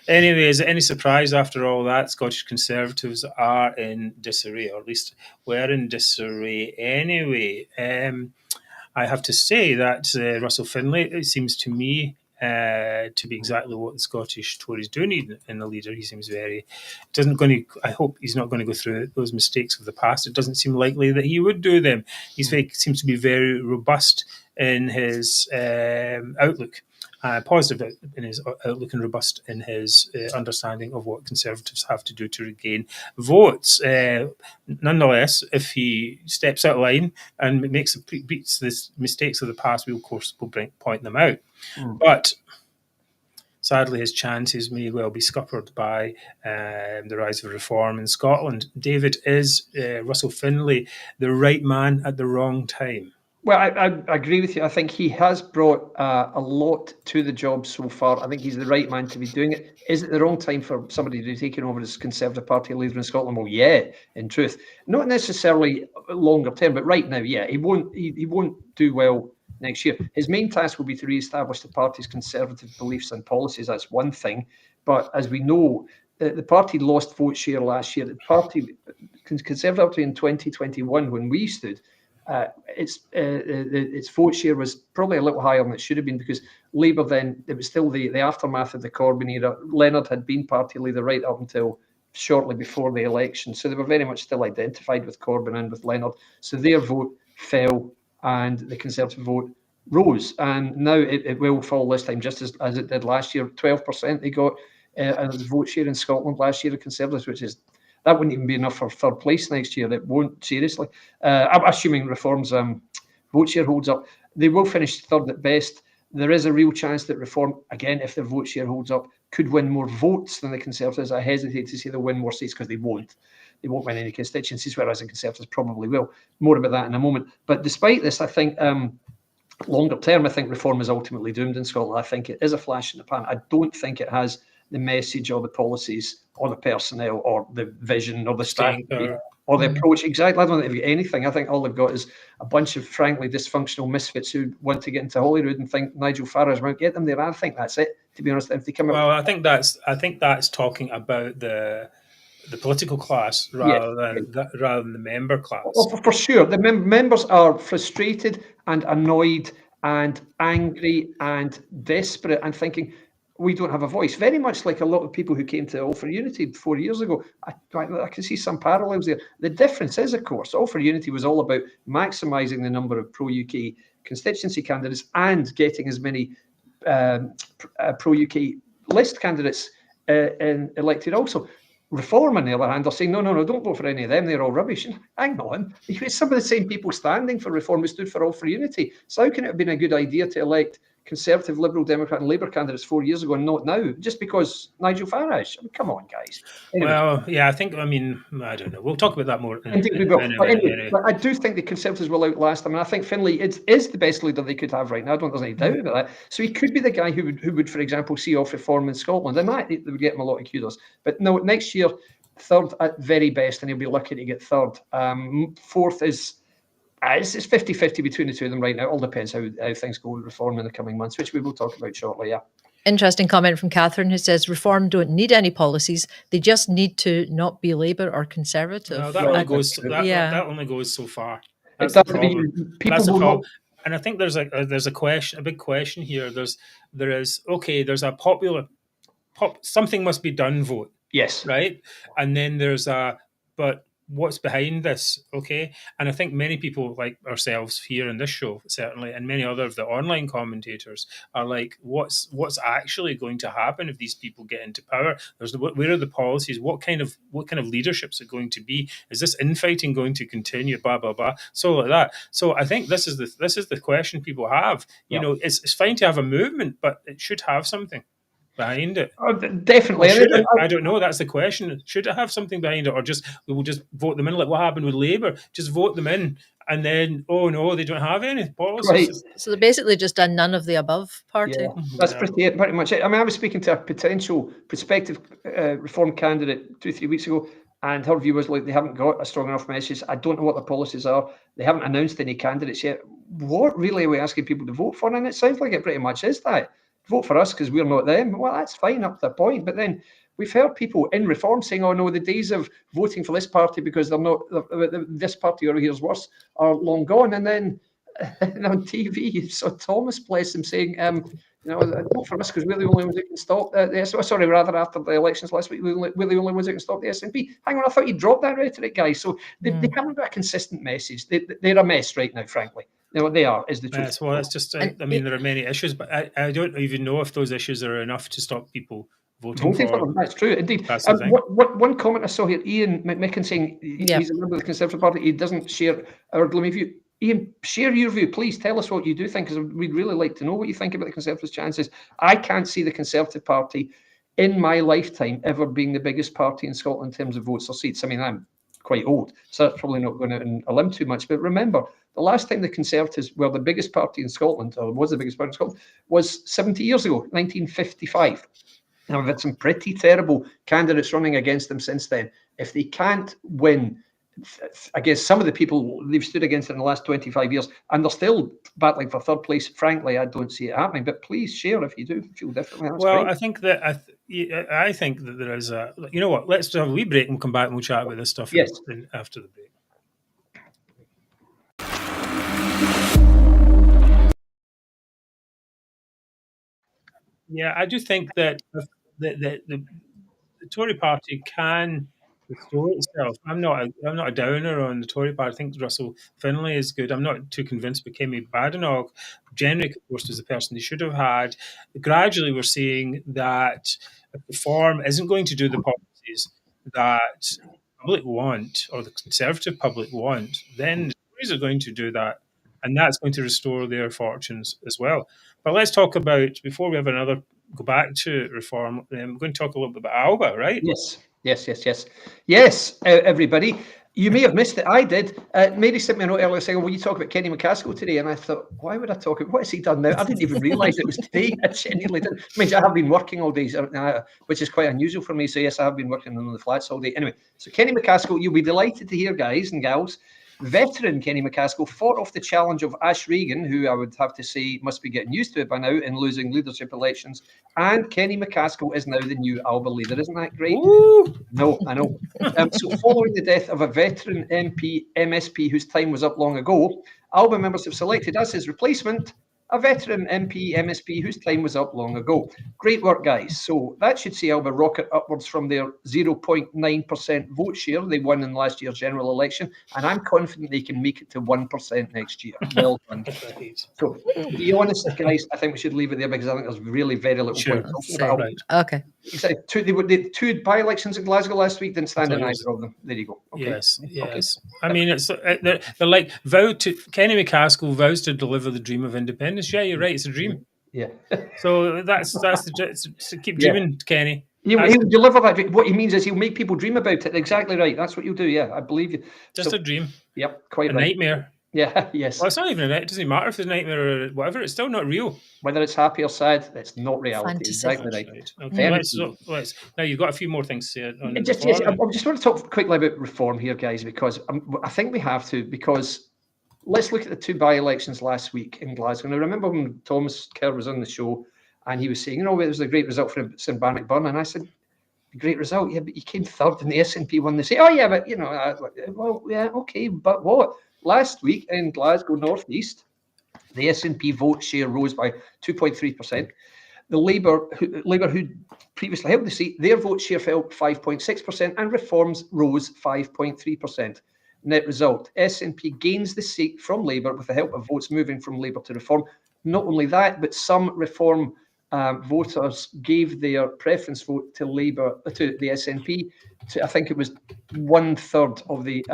[SPEAKER 1] Anyway, is it any surprise after all that Scottish Conservatives are in disarray, or at least were in disarray anyway? I have to say that Russell Finlay, it seems to me, to be exactly what the Scottish Tories do need in a leader. He seems I hope he's not going to go through those mistakes of the past. It doesn't seem likely that he would do them. He seems to be very robust in his outlook, positive in his outlook, and robust in his understanding of what Conservatives have to do to regain votes. Nonetheless, if he steps out of line and beats the mistakes of the past, we of course will point them out. But sadly, his chances may well be scuppered by the rise of reform in Scotland. David, is Russell Finlay the right man at the wrong time?
[SPEAKER 2] Well, I agree with you. I think he has brought a lot to the job so far. I think he's the right man to be doing it. Is it the wrong time for somebody to be taking over as Conservative Party leader in Scotland? Well, yeah, in truth. Not necessarily longer term, but right now, yeah. He won't do well next year. His main task will be to re-establish the party's conservative beliefs and policies. That's one thing. But as we know, the party lost vote share last year. The party, Conservative Party in 2021, when we stood, its vote share was probably a little higher than it should have been, because Labour then, it was still the aftermath of the Corbyn era. Leonard had been party leader right up until shortly before the election. So they were very much still identified with Corbyn and with Leonard. So their vote fell and the Conservative vote rose. And now it will fall this time, just as it did last year. 12% they got as vote share in Scotland last year, the Conservatives, which is, that wouldn't even be enough for third place next year. It won't, seriously. I'm assuming Reform's vote share holds up. They will finish third at best. There is a real chance that Reform, again, if their vote share holds up, could win more votes than the Conservatives. I hesitate to say they'll win more seats because they won't. They won't win any constituencies, whereas the Conservatives probably will. More about that in a moment. But despite this, I think longer term, I think Reform is ultimately doomed in Scotland. I think it is a flash in the pan. I don't think it has the message or the policies or the personnel or the vision or the strategy or the approach. Exactly. I don't think they've got anything. I think all they've got is a bunch of frankly dysfunctional misfits who want to get into Holyrood and think Nigel Farage won't get them there. I think that's it, to be honest. If they come out,
[SPEAKER 1] well, I think that's talking about the political class rather than the member class.
[SPEAKER 2] Well, for sure, the members are frustrated and annoyed and angry and desperate and thinking, we don't have a voice. Very much like a lot of people who came to All for Unity 4 years ago. I can see some parallels there. The difference is, of course, All for Unity was all about maximising the number of pro-UK constituency candidates and getting as many pro-UK list candidates elected also. Reform, on the other hand, are saying, no, don't vote for any of them. They're all rubbish. And hang on. It's some of the same people standing for Reform who stood for All for Unity. So how can it have been a good idea to elect Conservative, Liberal, Democrat and Labour candidates 4 years ago and not now, just because Nigel Farage. I mean, come on, guys. Anyway.
[SPEAKER 1] Well, yeah, I don't know. We'll talk about that more.
[SPEAKER 2] Indeed, we will. But I do think the Conservatives will outlast them, and I think Finlay is the best leader they could have right now. I don't think there's any doubt about that. So he could be the guy who would, for example, see off reform in Scotland, and that would get him a lot of kudos. But no, next year, third at very best, and he'll be lucky to get third. Fourth is. It's 50-50 between the two of them right now. It all depends how things go with reform in the coming months, which we will talk about shortly, yeah.
[SPEAKER 3] Interesting comment from Catherine, who says reform don't need any policies. They just need to not be Labour or Conservative.
[SPEAKER 1] No, that only goes so far. That's the problem. And I think there's a question, a big question here. There's a popular something must be done vote.
[SPEAKER 2] Yes.
[SPEAKER 1] Right? And then there's but what's behind this, okay? And I think many people like ourselves here in this show, certainly, and many other of the online commentators are like, what's actually going to happen if these people get into power? Where are the policies? What kind of leadership is it going to be? Is this infighting going to continue? Blah blah blah. So like that. So I think this is the question people have. You know, it's fine to have a movement, but it should have something behind it.
[SPEAKER 2] Oh, definitely.
[SPEAKER 1] I don't know. That's the question. Should it have something behind it, or we will just vote them in like what happened with Labour? Just vote them in, and then they don't have any policies.
[SPEAKER 3] Right. So they basically just done none of the above party.
[SPEAKER 2] Yeah. That's pretty much it. I mean, I was speaking to a prospective reform candidate 2-3 weeks ago, and her view was like they haven't got a strong enough message. I don't know what the policies are. They haven't announced any candidates yet. What really are we asking people to vote for? And it sounds like it pretty much is that. Vote for us because we're not them. Well, that's fine up to a point. But then we've heard people in reform saying, oh, no, the days of voting for this party because they're not, this party or here's worse, are long gone. And then on TV, you saw Thomas, bless him, saying, vote for us because we're the only ones that can stop after the elections last week, we're the only ones that can stop the SNP. Hang on, I thought you dropped that rhetoric, guys. So they haven't got a consistent message. They're a mess right now, frankly. No, they are, is the truth.
[SPEAKER 1] Yes, well, it's just, there are many issues, but I don't even know if those issues are enough to stop people voting for
[SPEAKER 2] them. That's true, indeed.
[SPEAKER 1] That's the thing.
[SPEAKER 2] One comment I saw here, Ian McMicken saying he's a member of the Conservative Party, he doesn't share our gloomy view. Ian, share your view. Please tell us what you do think, because we'd really like to know what you think about the Conservatives' chances. I can't see the Conservative Party in my lifetime ever being the biggest party in Scotland in terms of votes or seats. I mean, I'm quite old, so that's probably not going to a limb too much. But remember, the last time the Conservatives were the biggest party in Scotland, or was the biggest party in Scotland, was 70 years ago, 1955. Now, we've had some pretty terrible candidates running against them since then. If they can't win against some of the people they've stood against in the last 25 years, and they're still battling for third place, frankly, I don't see it happening. But please share if you do feel differently. That's great.
[SPEAKER 1] I think that I think that there is a. You know what? Let's have a wee break and we'll come back and we'll chat about this stuff after the break. Yeah, I do think that the Tory party can restore itself. I'm not a downer on the Tory party. I think Russell Finlay is good. I'm not too convinced by Kemi Badenoch. Jenrick, of course, was the person they should have had. Gradually, we're seeing that reform isn't going to do the policies that the public want or the Conservative public want. Then the Tories are going to do that, and that's going to restore their fortunes as well. But let's talk about, before we have go back to reform, we're going to talk a little bit about Alba, right?
[SPEAKER 2] Yes, everybody. You may have missed it. I did. Mary sent me a note earlier saying, will you talk about Kenny McCaskill today? And I thought, why would I talk about, what has he done now? I didn't even realise it was today. I genuinely didn't. I mean, I have been working all day, which is quite unusual for me. So yes, I have been working on the flats all day. Anyway, so Kenny McCaskill, you'll be delighted to hear, guys and gals, veteran Kenny McCaskill fought off the challenge of Ash Regan, who I would have to say must be getting used to it by now in losing leadership elections. And Kenny McCaskill is now the new Alba leader. Isn't that great?
[SPEAKER 1] Ooh.
[SPEAKER 2] No, I know. So following the death of a veteran MSP whose time was up long ago, Alba members have selected as his replacement a veteran MSP whose time was up long ago. Great work, guys. So that should see Alba rocket upwards from their 0.9% vote share they won in last year's general election, and I'm confident they can make it to 1% next year. Well done. So, to be honest, guys, I think we should leave it there because I think there's really very little point talking about Alba.
[SPEAKER 3] Okay.
[SPEAKER 2] The two by-elections in Glasgow last week didn't stand in either of them. There you go. Okay.
[SPEAKER 1] Yes. Okay. I mean, they're like Kenny McCaskill vows to deliver the dream of independence. Yeah, you're right. It's a dream.
[SPEAKER 2] Yeah.
[SPEAKER 6] So that's so keep dreaming, Kenny.
[SPEAKER 2] He'll deliver that dream. What he means is he'll make people dream about it. Exactly right. That's what you'll do. Yeah, I believe you.
[SPEAKER 6] Just a dream.
[SPEAKER 2] Yep, quite
[SPEAKER 6] a
[SPEAKER 2] right.
[SPEAKER 6] nightmare.
[SPEAKER 2] Yeah, yes.
[SPEAKER 6] Well, it's not even a nightmare. It doesn't matter if it's a nightmare or whatever. It's still not real.
[SPEAKER 2] Whether it's happy or sad, it's not reality.
[SPEAKER 3] Fantasy.
[SPEAKER 2] Exactly right.
[SPEAKER 6] Okay, let's. Now you've got a few more things to say on
[SPEAKER 2] I just want to talk quickly about reform here, guys, because I think we have to. Because let's look at the two by-elections last week in Glasgow. Now, remember when Thomas Kerr was on the show and he was saying, it was a great result for St Bannockburn, and I said, great result, yeah, but you came third and the SNP won. They say, oh yeah, but well, yeah, okay, but what? Last week in Glasgow North East, the SNP vote share rose by 2.3%. The Labour who previously held the seat, their vote share fell 5.6%, and Reform's rose 5.3%. Net result, SNP gains the seat from Labour with the help of votes moving from Labour to Reform. Not only that, but some Reform voters gave their preference vote to the SNP. I think it was 1/3 of the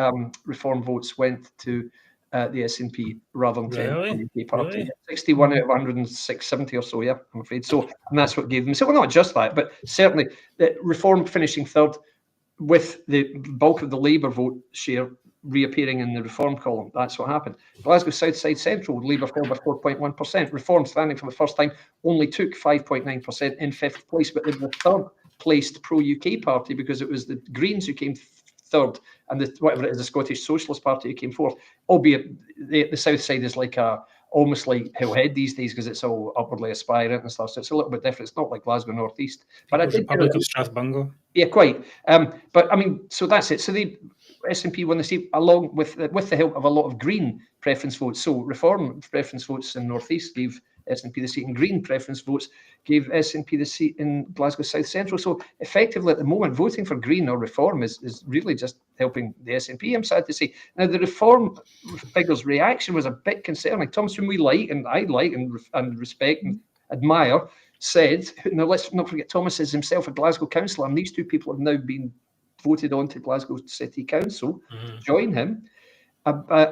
[SPEAKER 2] Reform votes went to the SNP rather than to the UK party.
[SPEAKER 6] Really?
[SPEAKER 2] 61 out of 170 or so, yeah, I'm afraid. So, and that's what gave them. So, well, not just that, but certainly the Reform finishing third with the bulk of the Labour vote share reappearing in the Reform column. That's what happened. Glasgow South Side Central, Labour fell by 4.1%. Reform, standing for the first time, only took 5.9% in fifth place, but they were the third placed pro-UK party because it was the Greens who came third and whatever it is, the Scottish Socialist Party who came fourth, albeit the South Side is like almost like Hillhead these days because it's all upwardly aspirant and stuff, so it's a little bit different. It's not like Glasgow North East. But I did
[SPEAKER 6] Republic of Strathbungo.
[SPEAKER 2] Yeah, quite. But I mean, so that's it. So the SNP won the seat along with the help of a lot of Green preference votes. So Reform preference votes in North East gave SNP the seat, and Green preference votes gave SNP the seat in Glasgow South Central. So effectively, at the moment, voting for Green or Reform is really just helping the SNP, I'm sad to say. Now, the Reform figures' reaction was a bit concerning. Thomas, whom we like, and I like and respect and admire, said, now let's not forget, Thomas is himself a Glasgow councillor, and these two people have now been voted on to Glasgow City Council. Join him.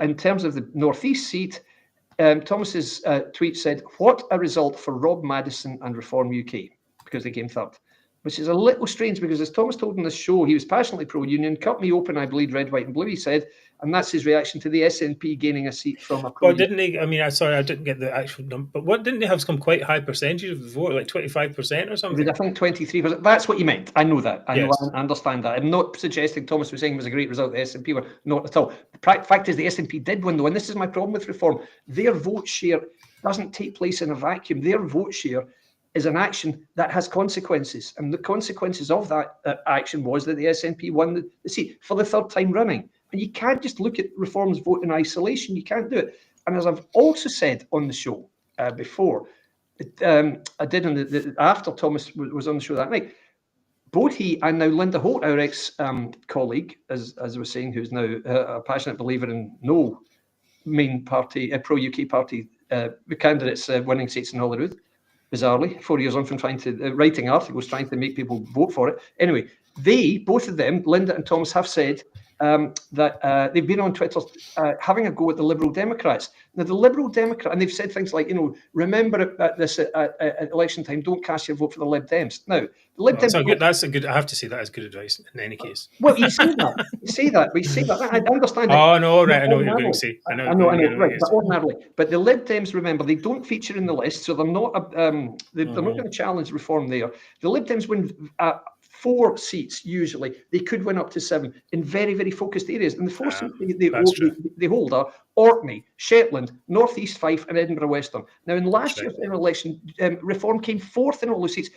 [SPEAKER 2] In terms of the North East seat, Thomas's tweet said, what a result for Rob Madison and Reform UK, because they came third, which is a little strange because, as Thomas told in the show, he was passionately pro-union, cut me open, I bleed red, white and blue, he said, and that's his reaction to the SNP gaining a seat from a pro.
[SPEAKER 6] Well, didn't he? I mean, sorry, I didn't get the actual number, but what didn't they have some quite high percentage of the vote, like 25% or something?
[SPEAKER 2] I think 23%. That's what you meant. I know that. I understand that. I'm not suggesting Thomas was saying it was a great result. The SNP were not at all. The fact is the SNP did win, though, and this is my problem with Reform. Their vote share doesn't take place in a vacuum. Their vote share is an action that has consequences, and the consequences of that action was that the SNP won the seat for the third time running. And you can't just look at Reform's vote in isolation. You can't do it. And as I've also said on the show before, I did after Thomas was on the show that night, both he and now Linda Holt, our ex-colleague, as I was saying, who's now a passionate believer in no main party, pro-UK party candidates winning seats in Holyrood, bizarrely, 4 years on from trying to writing articles trying to make people vote for it. Anyway, both of them, Linda and Thomas, have said that they've been on Twitter having a go at the Liberal Democrats. Now, the Liberal Democrat, and they've said things like, remember at this at election time, don't cast your vote for the Lib Dems. Now, the Lib Dems.
[SPEAKER 6] That's a good. I have to say that is good advice in any case.
[SPEAKER 2] Well, you say that. I understand.
[SPEAKER 6] Oh no, right. I know what you're going to say. I know.
[SPEAKER 2] Right. But ordinarily, but the Lib Dems, remember, they don't feature in the list, so they're not. They're not going to challenge Reform there. The Lib Dems win 4 seats usually. They could win up to 7 in very, very focused areas. And the 4 seats they hold are Orkney, Shetland, North East Fife, and Edinburgh Western. Now, in last year's election, Reform came 4th in all those seats.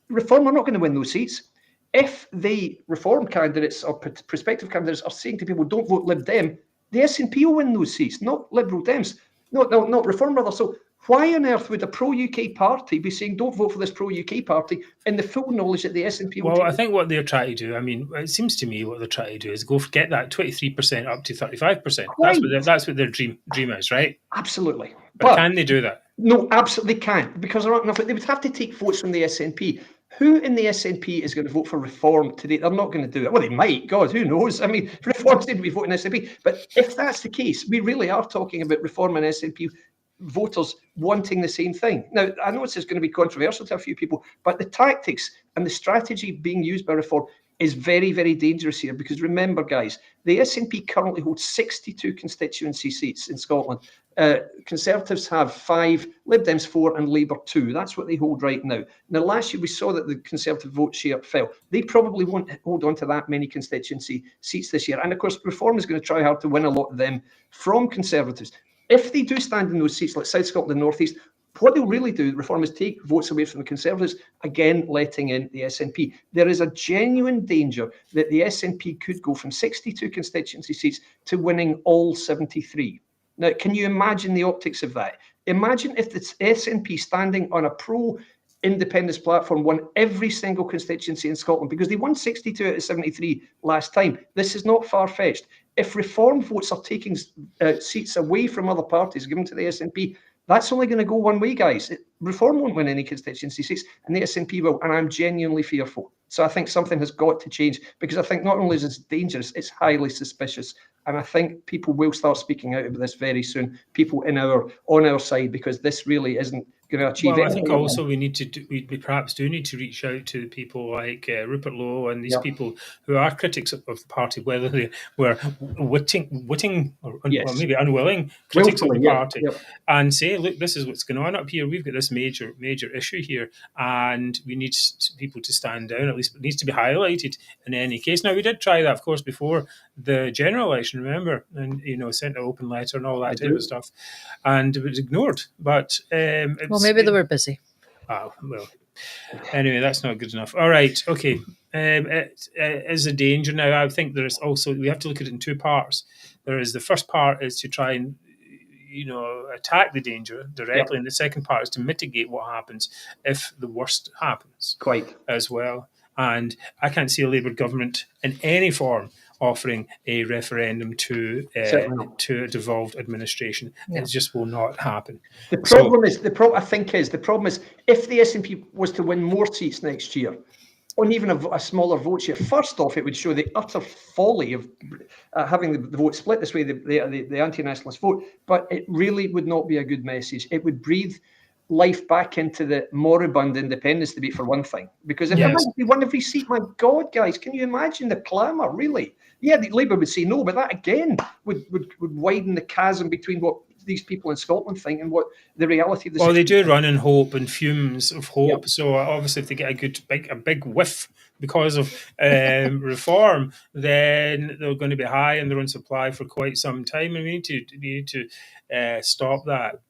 [SPEAKER 2] Reform are not going to win those seats. If the Reform candidates or prospective candidates are saying to people, don't vote Lib Dem, the SNP will win those seats, not Liberal Dems, not Reform rather. So why on earth would a pro-UK party be saying don't vote for this pro-UK party in the full knowledge that the SNP will?
[SPEAKER 6] Well, I think what they're trying to do, I mean, it seems to me what they're trying to do is get that 23% up to 35%. That's what their dream is, right?
[SPEAKER 2] Absolutely.
[SPEAKER 6] But can they do that?
[SPEAKER 2] No, absolutely can't, because there aren't enough. They would have to take votes from the SNP. Who in the SNP is going to vote for Reform today? They're not going to do it. Well, they might. God, who knows? I mean, Reform seem to be voting SNP. But if that's the case, we really are talking about Reform and SNP voters wanting the same thing. Now, I know this is going to be controversial to a few people, but the tactics and the strategy being used by Reform is very, very dangerous here, because remember, guys, the SNP currently holds 62 constituency seats in Scotland. Conservatives have 5, Lib Dems 4, and Labour 2. That's what they hold right now. Now, last year we saw that the Conservative vote share fell. They probably won't hold on to that many constituency seats this year. And of course, Reform is going to try hard to win a lot of them from Conservatives. If they do stand in those seats like South Scotland and North East, what they'll really do, Reform, is take votes away from the Conservatives, again letting in the SNP. There is a genuine danger that the SNP could go from 62 constituency seats to winning all 73. Now, can you imagine the optics of that? Imagine if the SNP, standing on a pro-independence platform, won every single constituency in Scotland, because they won 62 out of 73 last time. This is not far-fetched. If Reform votes are taking seats away from other parties, given to the SNP, that's only going to go one way, guys. Reform won't win any constituency seats, and the SNP will, and I'm genuinely fearful. So I think something has got to change, because I think not only is this dangerous, it's highly suspicious. And I think people will start speaking out about this very soon, people on our side, because this really isn't going to achieve anything.
[SPEAKER 6] I think also we perhaps do need to reach out to people like Rupert Lowe and these people who are critics of the party, whether they were witting or maybe unwilling critics of the party, and say, look, this is what's going on up here. We've got this major issue here, and we need people to stand down. At least it needs to be highlighted in any case. Now, we did try that, of course, before the general election, remember, and sent an open letter and all that type of stuff, and it was ignored. But
[SPEAKER 3] well, maybe they were busy.
[SPEAKER 6] Oh, well, anyway, that's not good enough. All right, okay. It is a danger now. I think there is also, we have to look at it in two parts. There is, the first part is to try and attack the danger directly, and the second part is to mitigate what happens if the worst happens.
[SPEAKER 2] Quite. As
[SPEAKER 6] well. And a can't see a Labour government in any form offering a referendum to a devolved administration. Yeah. It just will not happen.
[SPEAKER 2] The problem is if the SNP was to win more seats next year, on even a smaller vote share, first off, it would show the utter folly of having the vote split this way, the anti-nationalist vote, but it really would not be a good message. It would breathe life back into the moribund independence debate, for one thing, because if we won every seat, my God, guys, can you imagine the clamour, really? Yeah, the Labour would say no, but that again would widen the chasm between what these people in Scotland think and what the reality of the
[SPEAKER 6] they do run in hope and fumes of hope. Yep. So obviously if they get a big whiff because of reform, then they're going to be high in their own supply for quite some time, and we need to stop that.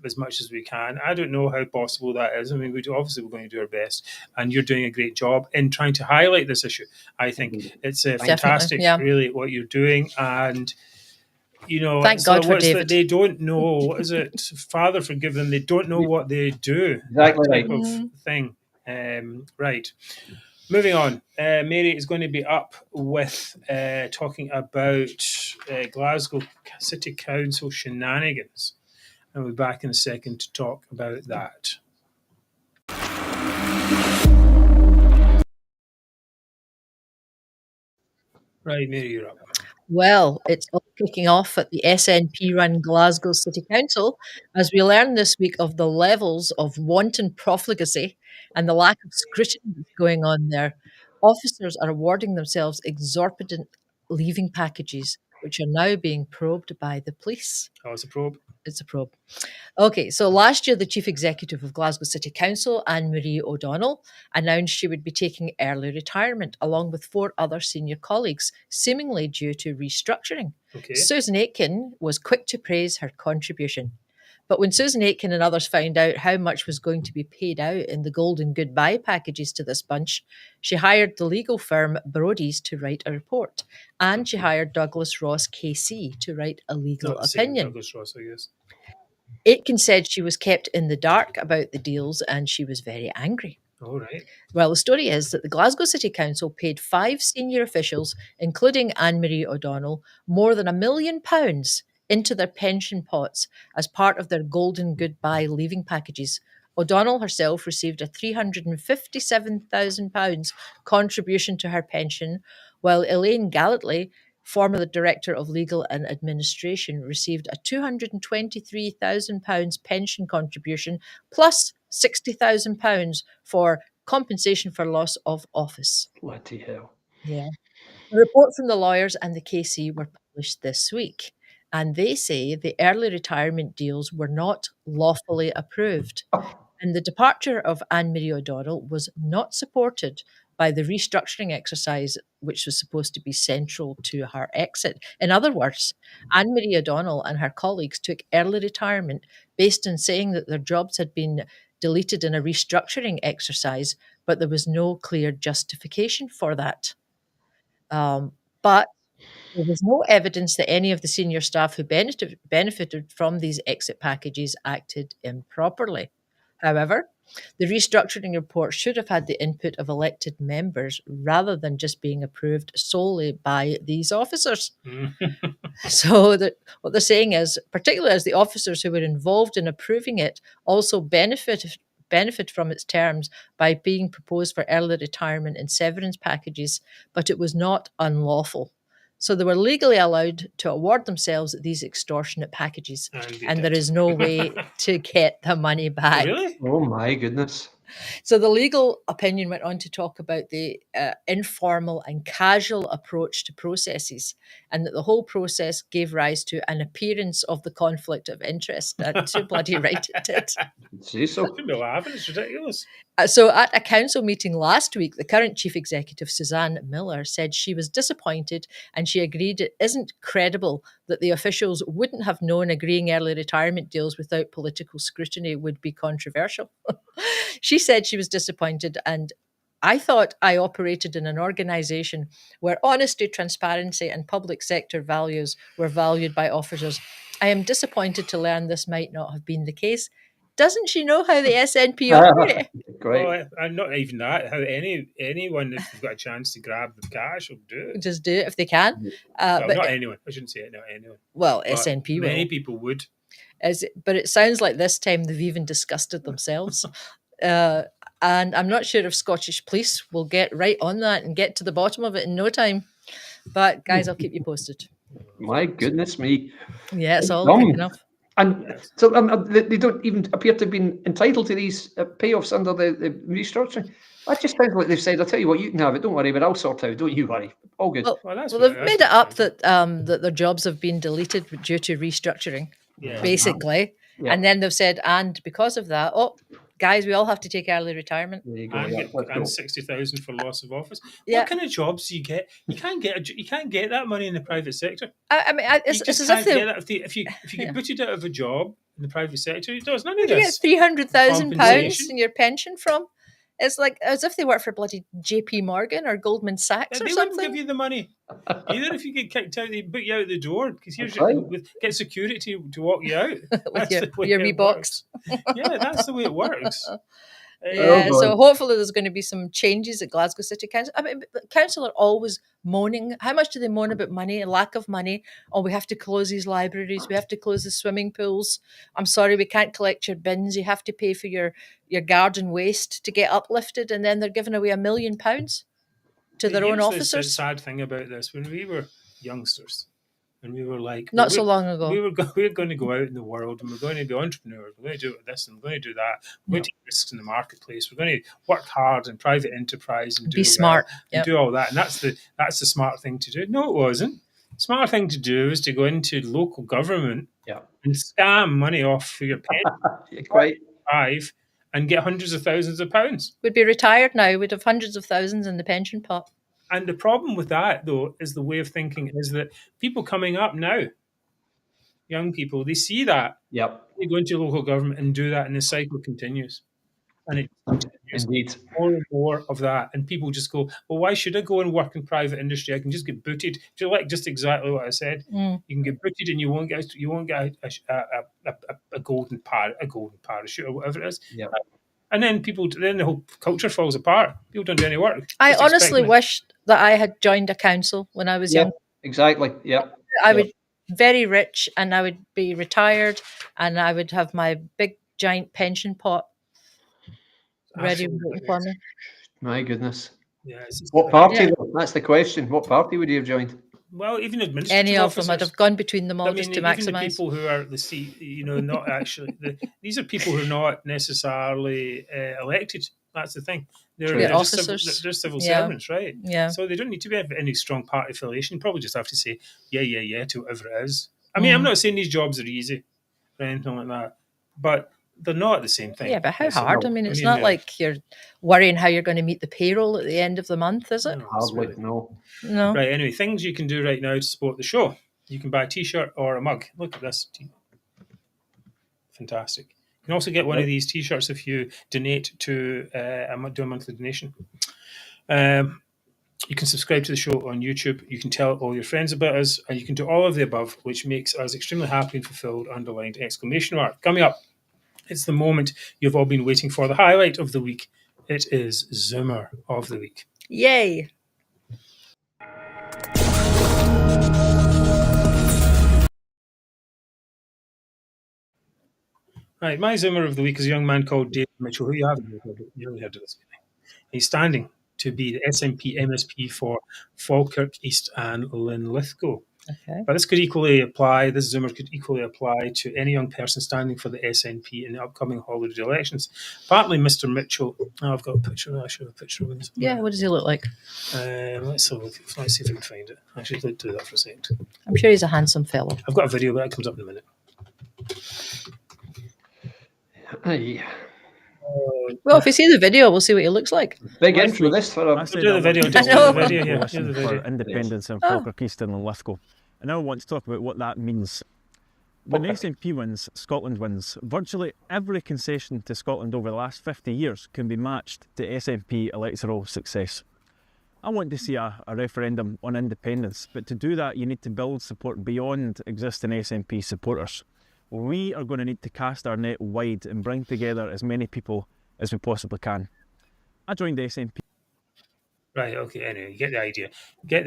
[SPEAKER 6] As much as we can. I don't know how possible that is. I mean, we're going to do our best, and you're doing a great job in trying to highlight this issue. I think it's fantastic, really, what you're doing, and
[SPEAKER 3] thank God for David.
[SPEAKER 6] They don't know. What is it? Father forgive them. They don't know what they do.
[SPEAKER 2] Exactly.
[SPEAKER 6] That type of thing. Right. Moving on, Mary is going to be up with talking about Glasgow City Council shenanigans. I'll be back in a second to talk about that. Right, Mary, you're up.
[SPEAKER 3] Well, it's all kicking off at the SNP-run Glasgow City Council as we learn this week of the levels of wanton profligacy and the lack of scrutiny going on there. Officers are awarding themselves exorbitant leaving packages, which are now being probed by the police.
[SPEAKER 6] Oh, it's a probe?
[SPEAKER 3] It's a probe. Okay, so last year, the Chief Executive of Glasgow City Council, Anne-Marie O'Donnell, announced she would be taking early retirement, along with 4 other senior colleagues, seemingly due to restructuring.
[SPEAKER 6] Okay.
[SPEAKER 3] Susan Aitken was quick to praise her contribution. But when Susan Aitken and others found out how much was going to be paid out in the golden goodbye packages to this bunch, she hired the legal firm Brody's to write a report, and she hired Douglas Ross KC to write a legal opinion.
[SPEAKER 6] Douglas Ross, I guess.
[SPEAKER 3] Aitken said she was kept in the dark about the deals and she was very angry.
[SPEAKER 6] All right.
[SPEAKER 3] Well, the story is that the Glasgow City Council paid 5 senior officials, including Anne-Marie O'Donnell, more than £1 million into their pension pots as part of their golden goodbye leaving packages. O'Donnell herself received a £357,000 contribution to her pension, while Elaine Gallatly former Director of Legal and Administration, received a £223,000 pension contribution plus £60,000 for compensation for loss of office.
[SPEAKER 2] Bloody hell.
[SPEAKER 3] Yeah. The report from the lawyers and the KC were published this week, and they say the early retirement deals were not lawfully approved. And the departure of Anne-Marie O'Donnell was not supported by the restructuring exercise, which was supposed to be central to her exit. In other words, Anne-Marie O'Donnell and her colleagues took early retirement based on saying that their jobs had been deleted in a restructuring exercise, but there was no clear justification for that. But there was no evidence that any of the senior staff who benefited from these exit packages acted improperly. However, the restructuring report should have had the input of elected members rather than just being approved solely by these officers. So what they're saying is, particularly as the officers who were involved in approving it also benefit from its terms by being proposed for early retirement and severance packages, but it was not unlawful. So they were legally allowed to award themselves these extortionate packages, and there is no way to get the money back.
[SPEAKER 6] Really?
[SPEAKER 2] Oh my goodness.
[SPEAKER 3] So the legal opinion went on to talk about the informal and casual approach to processes, and that the whole process gave rise to an appearance of the conflict of interest. Too bloody right it did.
[SPEAKER 2] See, so
[SPEAKER 6] I shouldn't be laughing. It's ridiculous.
[SPEAKER 3] So at a council meeting last week, the current chief executive, Suzanne Miller, said she was disappointed, and she agreed it isn't credible that the officials wouldn't have known agreeing early retirement deals without political scrutiny would be controversial. She said she was disappointed, and I thought I operated in an organisation where honesty, transparency and public sector values were valued by officers. I am disappointed to learn this might not have been the case. Doesn't she know how the SNP operate?
[SPEAKER 2] great.
[SPEAKER 6] Well, and not even that. How anyone that's got a chance to grab the cash will do it.
[SPEAKER 3] Just do it if they can.
[SPEAKER 6] Well,
[SPEAKER 3] but
[SPEAKER 6] not anyone. I shouldn't say it. Not anyone.
[SPEAKER 3] Well,
[SPEAKER 6] But
[SPEAKER 3] SNP will.
[SPEAKER 6] many people would.
[SPEAKER 3] But it sounds like this time they've even discussed it themselves. And I'm not sure if Scottish police will get right on that and get to the bottom of it in no time. But guys, I'll keep you posted.
[SPEAKER 2] My goodness me.
[SPEAKER 3] Yeah, it's all
[SPEAKER 2] Dumb.
[SPEAKER 3] quick enough.
[SPEAKER 2] And so they don't even appear to have been entitled to these payoffs under the restructuring. That just sounds like they've said, I'll tell you what, you can have it, don't worry, but I'll sort out, don't you worry. All good.
[SPEAKER 3] Well, they've made it up that their jobs have been deleted due to restructuring, basically. Yeah. And then they've said, and because of that, guys, we all have to take early retirement.
[SPEAKER 2] There you go.
[SPEAKER 6] And 60,000 for loss of office.
[SPEAKER 3] Yeah.
[SPEAKER 6] What kind of jobs do you get? You can't get that money in the private sector.
[SPEAKER 3] I mean, it's as
[SPEAKER 6] if you get booted out of a job in the private sector, it does none of this.
[SPEAKER 3] You get £300,000 in your pension from. It's like as if they work for bloody JP Morgan or Goldman Sachs or something.
[SPEAKER 6] They wouldn't give you the money. Either if you get kicked out, they boot you out the door because get security to walk you out.
[SPEAKER 3] With your Reeboks.
[SPEAKER 6] Yeah, that's the way it works.
[SPEAKER 3] Yeah, so hopefully there's going to be some changes at Glasgow City Council. I mean, the council are always moaning. How much do they moan about money, lack of money? Oh, we have to close these libraries. We have to close the swimming pools. I'm sorry, we can't collect your bins. You have to pay for your garden waste to get uplifted. And then they're giving away £1 million to their own officers.
[SPEAKER 6] The sad thing about this, when we were youngsters, and we were like...
[SPEAKER 3] Not so long ago.
[SPEAKER 6] We were going to go out in the world and we're going to be entrepreneurs. We're going to do this and we're going to do that. We're going to take risks in the marketplace. We're going to work hard in private enterprise and
[SPEAKER 3] be smart.
[SPEAKER 6] And do all that. And that's the smart thing to do. No, it wasn't. The smart thing to do is to go into local government and scam money off for your pension and get hundreds of thousands of pounds.
[SPEAKER 3] We'd be retired now. We'd have hundreds of thousands in the pension pot.
[SPEAKER 6] And the problem with that, though, is the way of thinking is that people coming up now, young people, they see that.
[SPEAKER 2] Yep.
[SPEAKER 6] They go into local government and do that, and the cycle continues. And it continues.
[SPEAKER 2] Indeed.
[SPEAKER 6] More and more of that. And people just go, well, why should I go and work in private industry? I can just get booted. Do you like just exactly what I said? You can get booted and you won't get a golden parachute or whatever it is.
[SPEAKER 2] Yep.
[SPEAKER 6] And then the whole culture falls apart. People don't do any work.
[SPEAKER 3] I honestly wish that I had joined a council when I was young.
[SPEAKER 2] Exactly. Yeah.
[SPEAKER 3] I would be very rich and I would be retired and I would have my big giant pension pot ready for me.
[SPEAKER 2] My goodness.
[SPEAKER 6] Yeah.
[SPEAKER 2] What party? That's the question. What party would you have joined?
[SPEAKER 6] well, even administrative
[SPEAKER 3] Any of
[SPEAKER 6] officers.
[SPEAKER 3] them, I'd have gone between them all just to
[SPEAKER 6] even the
[SPEAKER 3] maximise.
[SPEAKER 6] people who are not actually. These are people who are not necessarily elected. That's the thing. They're
[SPEAKER 3] officers.
[SPEAKER 6] They're civil servants, right?
[SPEAKER 3] Yeah.
[SPEAKER 6] So they don't need to have any strong party affiliation. You probably just have to say yeah to whatever it is. I mean, I'm not saying these jobs are easy or anything like that, but they're not the same thing.
[SPEAKER 3] Yeah, but how hard? I mean, it's not like you're worrying how you're going to meet the payroll at the end of the month, is it?
[SPEAKER 2] Hardly, no.
[SPEAKER 6] Right, anyway, things you can do right now to support the show. You can buy a T-shirt or a mug. Look at this. Fantastic. You can also get one of these T-shirts if you donate to do a monthly donation. You can subscribe to the show on YouTube. You can tell all your friends about us, and you can do all of the above, which makes us extremely happy and fulfilled, underlined exclamation mark. Coming up, it's the moment you've all been waiting for, the highlight of the week. It is Zoomer of the Week.
[SPEAKER 3] Yay!
[SPEAKER 6] Right, my Zoomer of the Week is a young man called David Mitchell, who you haven't really heard of this guy. He's standing to be the SNP MSP for Falkirk East and Linlithgow.
[SPEAKER 3] Okay.
[SPEAKER 6] But this Zoomer could equally apply to any young person standing for the SNP in the upcoming Holyrood elections. Apparently, Mr. Mitchell, I've got a picture, I should have a picture of him.
[SPEAKER 3] Yeah, what does he look like?
[SPEAKER 6] Let's have a look. Let's see if I can find it. I should do that for a second.
[SPEAKER 3] I'm sure he's a handsome fellow.
[SPEAKER 6] I've got a video, but that comes up in a minute.
[SPEAKER 3] Well, if you see the video, we'll see what he looks like.
[SPEAKER 2] Big intro this for
[SPEAKER 6] We'll do the video. Just do the video here.
[SPEAKER 7] For independence in Falkirk East and Linlithgow. And now I want to talk about what that means. When the SNP wins, Scotland wins. Virtually every concession to Scotland over the last 50 years can be matched to SNP electoral success. I want to see a referendum on independence, but to do that you need to build support beyond existing SNP supporters. We are going to need to cast our net wide and bring together as many people as we possibly can. I joined the SNP.
[SPEAKER 6] Right, okay, anyway, you get the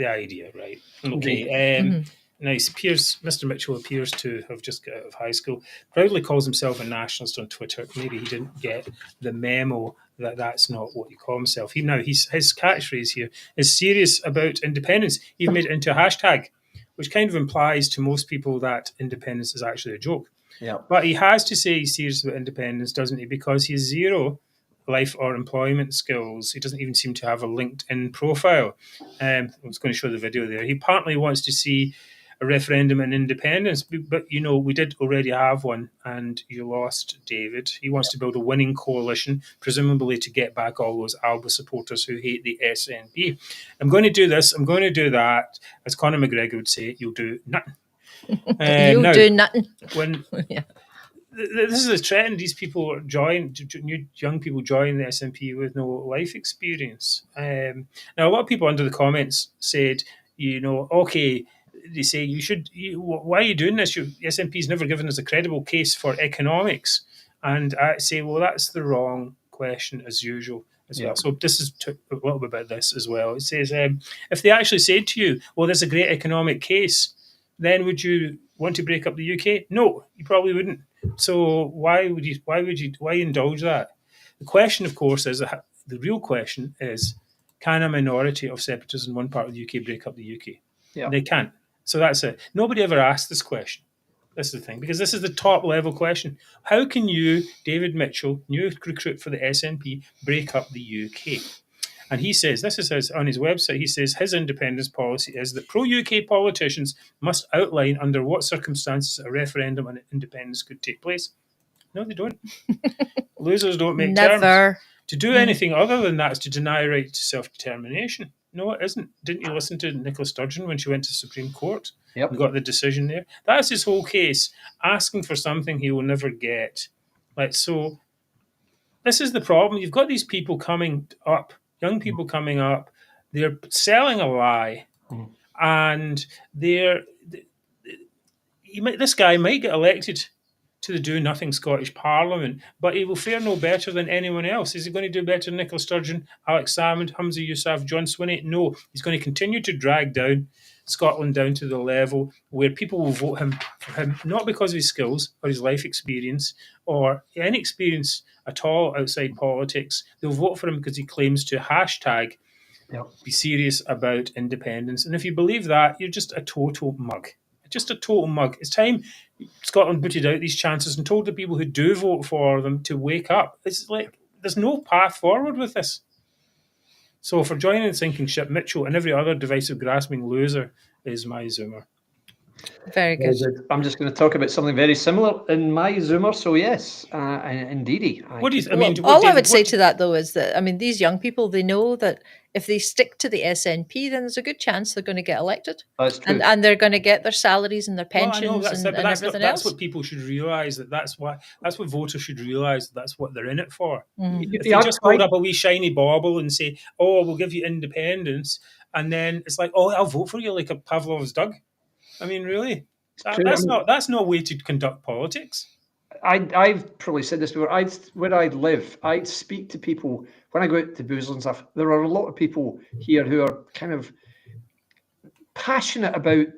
[SPEAKER 6] idea, right? Okay, now Mr. Mitchell appears to have just got out of high school, proudly calls himself a nationalist on Twitter. Maybe he didn't get the memo that that's not what he calls himself. His catchphrase here is serious about independence. He made it into a hashtag, which kind of implies to most people that independence is actually a joke.
[SPEAKER 2] Yeah.
[SPEAKER 6] But he has to say he's serious about independence, doesn't he? Because he has zero life or employment skills. He doesn't even seem to have a LinkedIn profile. I was going to show the video there. He apparently wants to see a referendum on independence, but we did already have one, and you lost, David. He wants to build a winning coalition, presumably to get back all those Alba supporters who hate the SNP. I'm going to do this, I'm going to do that. As Conor McGregor would say, you'll do nothing.
[SPEAKER 3] You'll do nothing.
[SPEAKER 6] When this is a trend, these people young people join the SNP with no life experience. Now, a lot of people under the comments said, okay, they say why are you doing this? SNP's never given us a credible case for economics. And I say, well, that's the wrong question as usual. Well. So this is a little bit about this as well. It says, if they actually said to you, well, there's a great economic case, then would you want to break up the UK? No, you probably wouldn't. So why indulge that? The question, of course, the real question is, can a minority of separatists in one part of the UK break up the UK?
[SPEAKER 2] Yeah.
[SPEAKER 6] They can't. So that's it. Nobody ever asked this question. This is the thing, because this is the top level question. How can you, David Mitchell, new recruit for the SNP, break up the UK? And he says, this is on his website, he says his independence policy is that pro-UK politicians must outline under what circumstances a referendum on independence could take place. No, they don't. Losers don't make terms. To do anything other than that is to deny right to self-determination. No, it isn't. Didn't you listen to Nicola Sturgeon when she went to the Supreme Court?
[SPEAKER 2] Yep.
[SPEAKER 6] And got the decision there? That's his whole case, asking for something he will never get. So this is the problem. You've got these people coming up, young people coming up, they're selling a lie, and this guy might get elected to the do-nothing Scottish Parliament, but he will fare no better than anyone else. Is he going to do better than Nicola Sturgeon, Alex Salmond, Humza Yousaf, John Swinney? No. He's going to continue to drag down Scotland down to the level where people will vote for him, not because of his skills or his life experience or any experience at all outside politics. They'll vote for him because he claims to hashtag be serious about independence. And if you believe that, you're just a total mug. Just a total mug. It's time Scotland booted out these chances and told the people who do vote for them to wake up. It's like there's no path forward with this. So for joining the sinking ship, Mitchell and every other divisive, grasping loser is my Zoomer.
[SPEAKER 3] Very good.
[SPEAKER 2] I'm just going to talk about something very similar in my Zoomer. So yes, indeedy.
[SPEAKER 6] What do you?
[SPEAKER 3] All I would say to that though is that these young people, they know that if they stick to the SNP, then there's a good chance they're going to get elected.
[SPEAKER 2] That's true.
[SPEAKER 3] And they're going to get their salaries and their pensions and everything else.
[SPEAKER 6] That's what people should realise. That's what voters should realise. That's what they're in it for.
[SPEAKER 3] Mm-hmm.
[SPEAKER 6] If they just hold up a wee shiny bauble and say, "Oh, we'll give you independence," and then it's like, "Oh, I'll vote for you," like a Pavlov's dog. I mean, really, that's not a way to conduct politics.
[SPEAKER 2] I've probably said this before. Where I live, I'd speak to people when I go out to boozers and stuff. There are a lot of people here who are kind of passionate about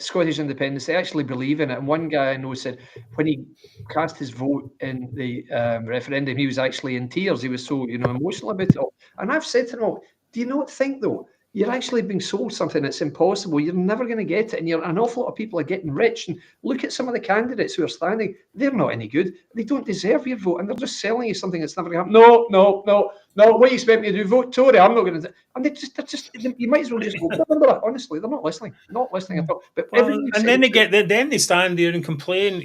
[SPEAKER 2] Scottish independence. They actually believe in it. And one guy I know said when he cast his vote in the referendum, he was actually in tears. He was so emotional about it all. And I've said to him, do you not think though? You're actually being sold something that's impossible. You're never going to get it. And an awful lot of people are getting rich. And look at some of the candidates who are standing. They're not any good. They don't deserve your vote. And they're just selling you something that's never going to happen. No. What do you expect me to do? Vote Tory? I'm not going to do. And they're just, you might as well just go, honestly, they're not listening. Not listening at all. But
[SPEAKER 6] then they stand there and complain,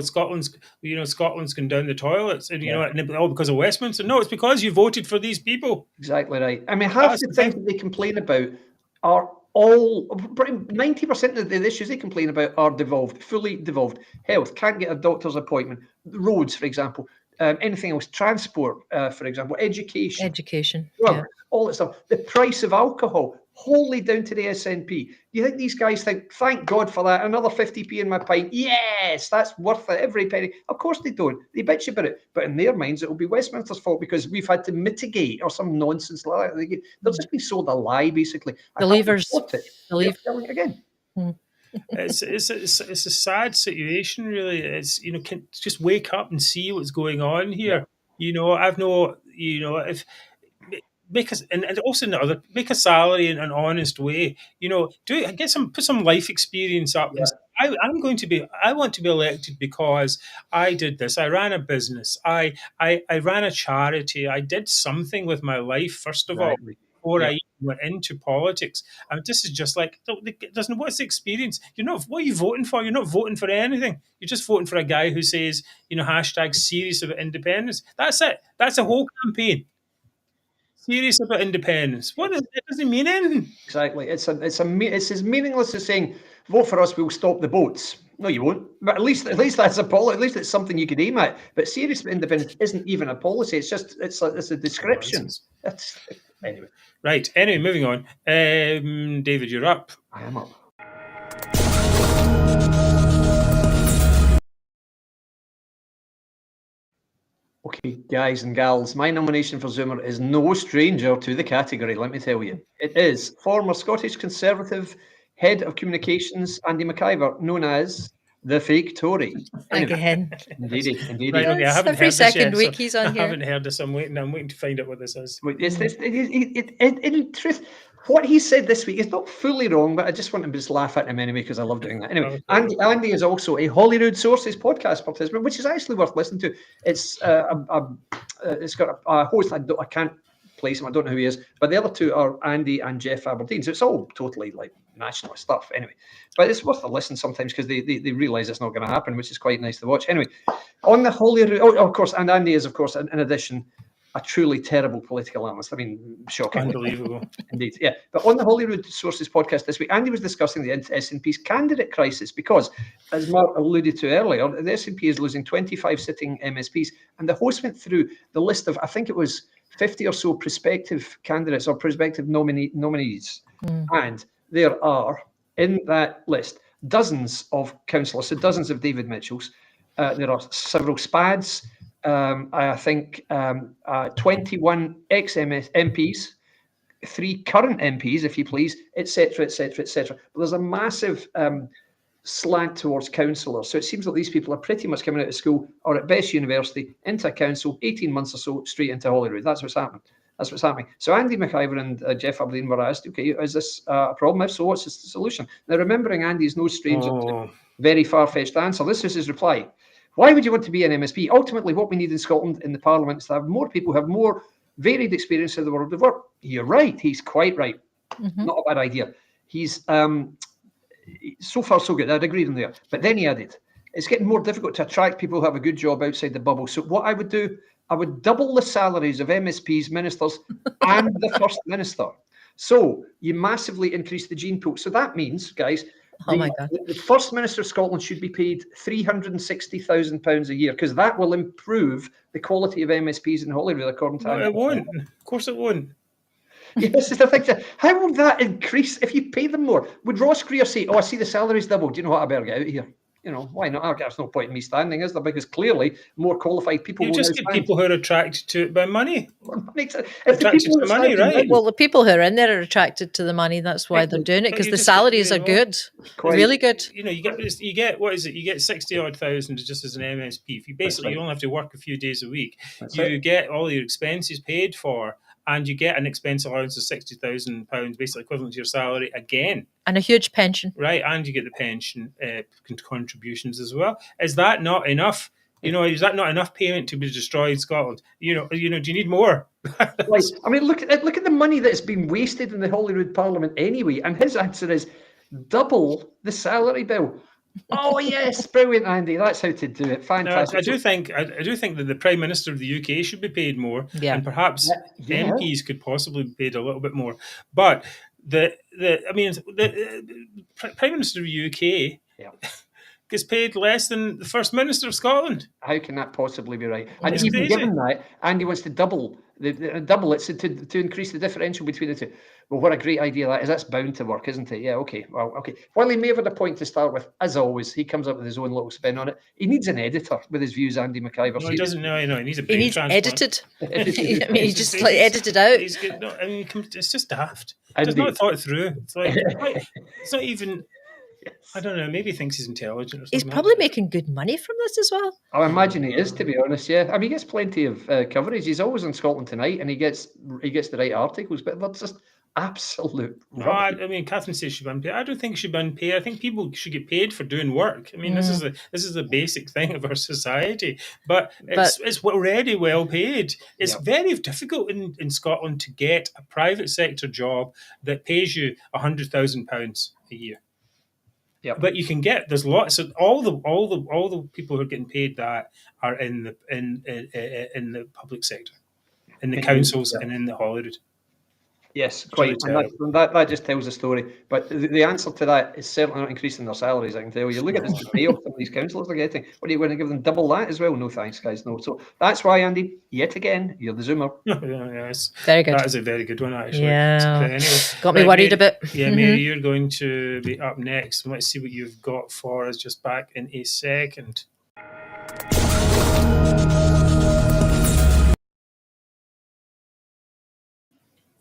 [SPEAKER 6] Scotland's gone down the toilets, and and all because of Westminster. No, it's because you voted for these people.
[SPEAKER 2] Exactly right. I mean, half the things that they complain about are all 90% of the issues they complain about are fully devolved. Health, can't get a doctor's appointment. Roads, for example. Anything else, transport, for example, education, all that stuff. The price of alcohol, wholly down to the SNP. You think these guys think, thank God for that, another 50p in my pint? Yes, that's worth it, every penny. Of course they don't. They bitch about it. But in their minds, it will be Westminster's fault because we've had to mitigate or some nonsense like that. They'll just be sold a lie, basically.
[SPEAKER 3] Believers.
[SPEAKER 2] They're telling it again.
[SPEAKER 6] It's a sad situation, really. It's just wake up and see what's going on here. If make us and also another make a salary in an honest way. Put some life experience up.
[SPEAKER 2] Yeah.
[SPEAKER 6] I want to be elected because I did this. I ran a business. I ran a charity. I did something with my life first of all. Before I even went into politics. This is just like, what's the experience? What are you voting for? You're not voting for anything. You're just voting for a guy who says, hashtag serious about independence. That's it. That's a whole campaign. Serious about independence. It doesn't mean anything.
[SPEAKER 2] Exactly. It's as meaningless as saying, vote for us, we'll stop the boats. No, you won't. But at least that's at least it's something you could aim at. But serious independence isn't even a policy. It's a description. Anyway.
[SPEAKER 6] Right. Anyway, moving on. David, you're up.
[SPEAKER 2] I am up. Okay, guys and gals, my nomination for Zoomer is no stranger to the category, let me tell you. It is former Scottish Conservative Head of Communications, Andy McIver, known as the fake Tory.
[SPEAKER 3] Again.
[SPEAKER 2] Indeed.
[SPEAKER 6] Right, okay, I haven't
[SPEAKER 3] every
[SPEAKER 6] heard
[SPEAKER 3] second
[SPEAKER 6] this yet,
[SPEAKER 3] week he's on here.
[SPEAKER 6] I haven't heard this. I'm waiting to find out what this is.
[SPEAKER 2] In truth, what he said this week is not fully wrong, but I just want to just laugh at him anyway because I love doing that. Anyway, Andy is also a Holyrood Sources podcast participant, which is actually worth listening to. It's got a host. I can't place him. I don't know who he is, but the other two are Andy and Jeff Aberdeen. So it's all totally like national stuff anyway. But it's worth a listen sometimes because they realise it's not going to happen, which is quite nice to watch. Anyway, on the Holyrood, of course, and Andy is, of course, in addition, a truly terrible political analyst. I mean, shocking.
[SPEAKER 6] Unbelievable.
[SPEAKER 2] Indeed, yeah. But on the Holyrood Sources podcast this week, Andy was discussing the SNP's candidate crisis because, as Mark alluded to earlier, the SNP is losing 25 sitting MSPs. And the host went through the list of, I think it was 50 or so prospective candidates or prospective nominees. And there are, in that list, dozens of councillors, so dozens of David Mitchells. There are several SPADs. I think 21 ex-MPs, 3 current MPs, if you please, etc., etc., etc. But there's a massive slant towards councillors. So it seems like these people are pretty much coming out of school or at best university, into a council, 18 months or so, straight into Holyrood. That's what's happened. That's what's happening. So Andy McIver and Jeff Aberdeen were asked, okay, is this a problem? If so, what's the solution? Now, remembering Andy's no stranger to very far-fetched answer, this is his reply. Why would you want to be an MSP? Ultimately, what we need in Scotland in the Parliament is to have more people who have more varied experience in the world of work. You're right. He's quite right. Not a bad idea. He's so far so good. I'd agree with him there. But then he added, it's getting more difficult to attract people who have a good job outside the bubble. So what I would do, I would double the salaries of MSPs, ministers, and the First Minister. So you massively increase the gene pool. So that means, guys, the First Minister of Scotland should be paid £360,000 a year, because that will improve the quality of MSPs in Holyrood, according to
[SPEAKER 6] it won't. Of course it won't.
[SPEAKER 2] Yes, the thing. How will that increase if you pay them more? Would Ross Greer say, "Oh, I see the salaries doubled. Do you know what? I better get out of here." You know, why not? There's no point in me standing, is there? Because clearly, more qualified people.
[SPEAKER 6] You just get people who are attracted to it by money.
[SPEAKER 2] Attracted
[SPEAKER 6] to money, right?
[SPEAKER 3] Well, the people who are in there are attracted to the money. That's why they're doing it, because the salaries are good, really good.
[SPEAKER 6] You know, you get what is it? You get 60-odd thousand just as an MSP. If you basically you only have to work a few days a week, you get all your expenses paid for. And you get an expense allowance of £60,000, basically equivalent to your salary again.
[SPEAKER 3] And a huge pension.
[SPEAKER 6] Right, and you get the pension contributions as well. Is that not enough? You know, is that not enough payment to be destroyed in Scotland? You know, do you need more?
[SPEAKER 2] Right. I mean, look at the money that's been wasted in the Holyrood Parliament anyway. And his answer is double the salary bill. Oh yes, brilliant, Andy. That's how to do it. Fantastic.
[SPEAKER 6] No, I do think that the Prime Minister of the UK should be paid more, and perhaps MPs could possibly be paid a little bit more. But the Prime Minister of the UK gets paid less than the First Minister of Scotland.
[SPEAKER 2] How can that possibly be right? And even given that, Andy wants to double it to increase the differential between the two. Well, what a great idea that is. That's bound to work, isn't it? Yeah, okay. Well, okay. While he may have had a point to start with, as always, he comes up with his own little spin on it. He needs an editor with his views, Andy McIver.
[SPEAKER 6] No, he doesn't. No, he needs a brain
[SPEAKER 3] He needs
[SPEAKER 6] transplant.
[SPEAKER 3] edited. I mean, he just edited out.
[SPEAKER 6] It's just daft. He's not thought it through. It's not even... I don't know. Maybe he thinks he's intelligent or something.
[SPEAKER 3] He's probably making good money from this as well.
[SPEAKER 2] I imagine he is, to be honest. Yeah, I mean, he gets plenty of coverage. He's always on Scotland Tonight, and he gets the right articles, but they're just absolute.
[SPEAKER 6] No, I mean, Catherine says she should be unpaid. I don't think she should be unpaid. I think people should get paid for doing work. I mean, this is the basic thing of our society. But it's already well paid. It's very difficult in Scotland to get a private sector job that pays you £100,000 a year. Yeah, but you can get. There's lots of all the people who are getting paid that are in the public sector, in the councils and in the Holyrood.
[SPEAKER 2] Yes, quite. And that just tells the story. But the answer to that is certainly not increasing their salaries, I can tell you. Look at this pay some of these councillors are getting. What are you going to give them double that as well? No thanks, guys. No. So that's why, Andy, yet again, you're the Zoomer.
[SPEAKER 6] Yes.
[SPEAKER 3] Very good.
[SPEAKER 6] That is a very good one, actually.
[SPEAKER 3] Yeah.
[SPEAKER 6] Anyway,
[SPEAKER 3] got me worried a bit.
[SPEAKER 6] Yeah, Mary, you're going to be up next. Let's see what you've got for us just back in a second.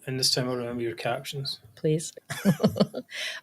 [SPEAKER 6] And this time I'll remember your captions.
[SPEAKER 3] Please.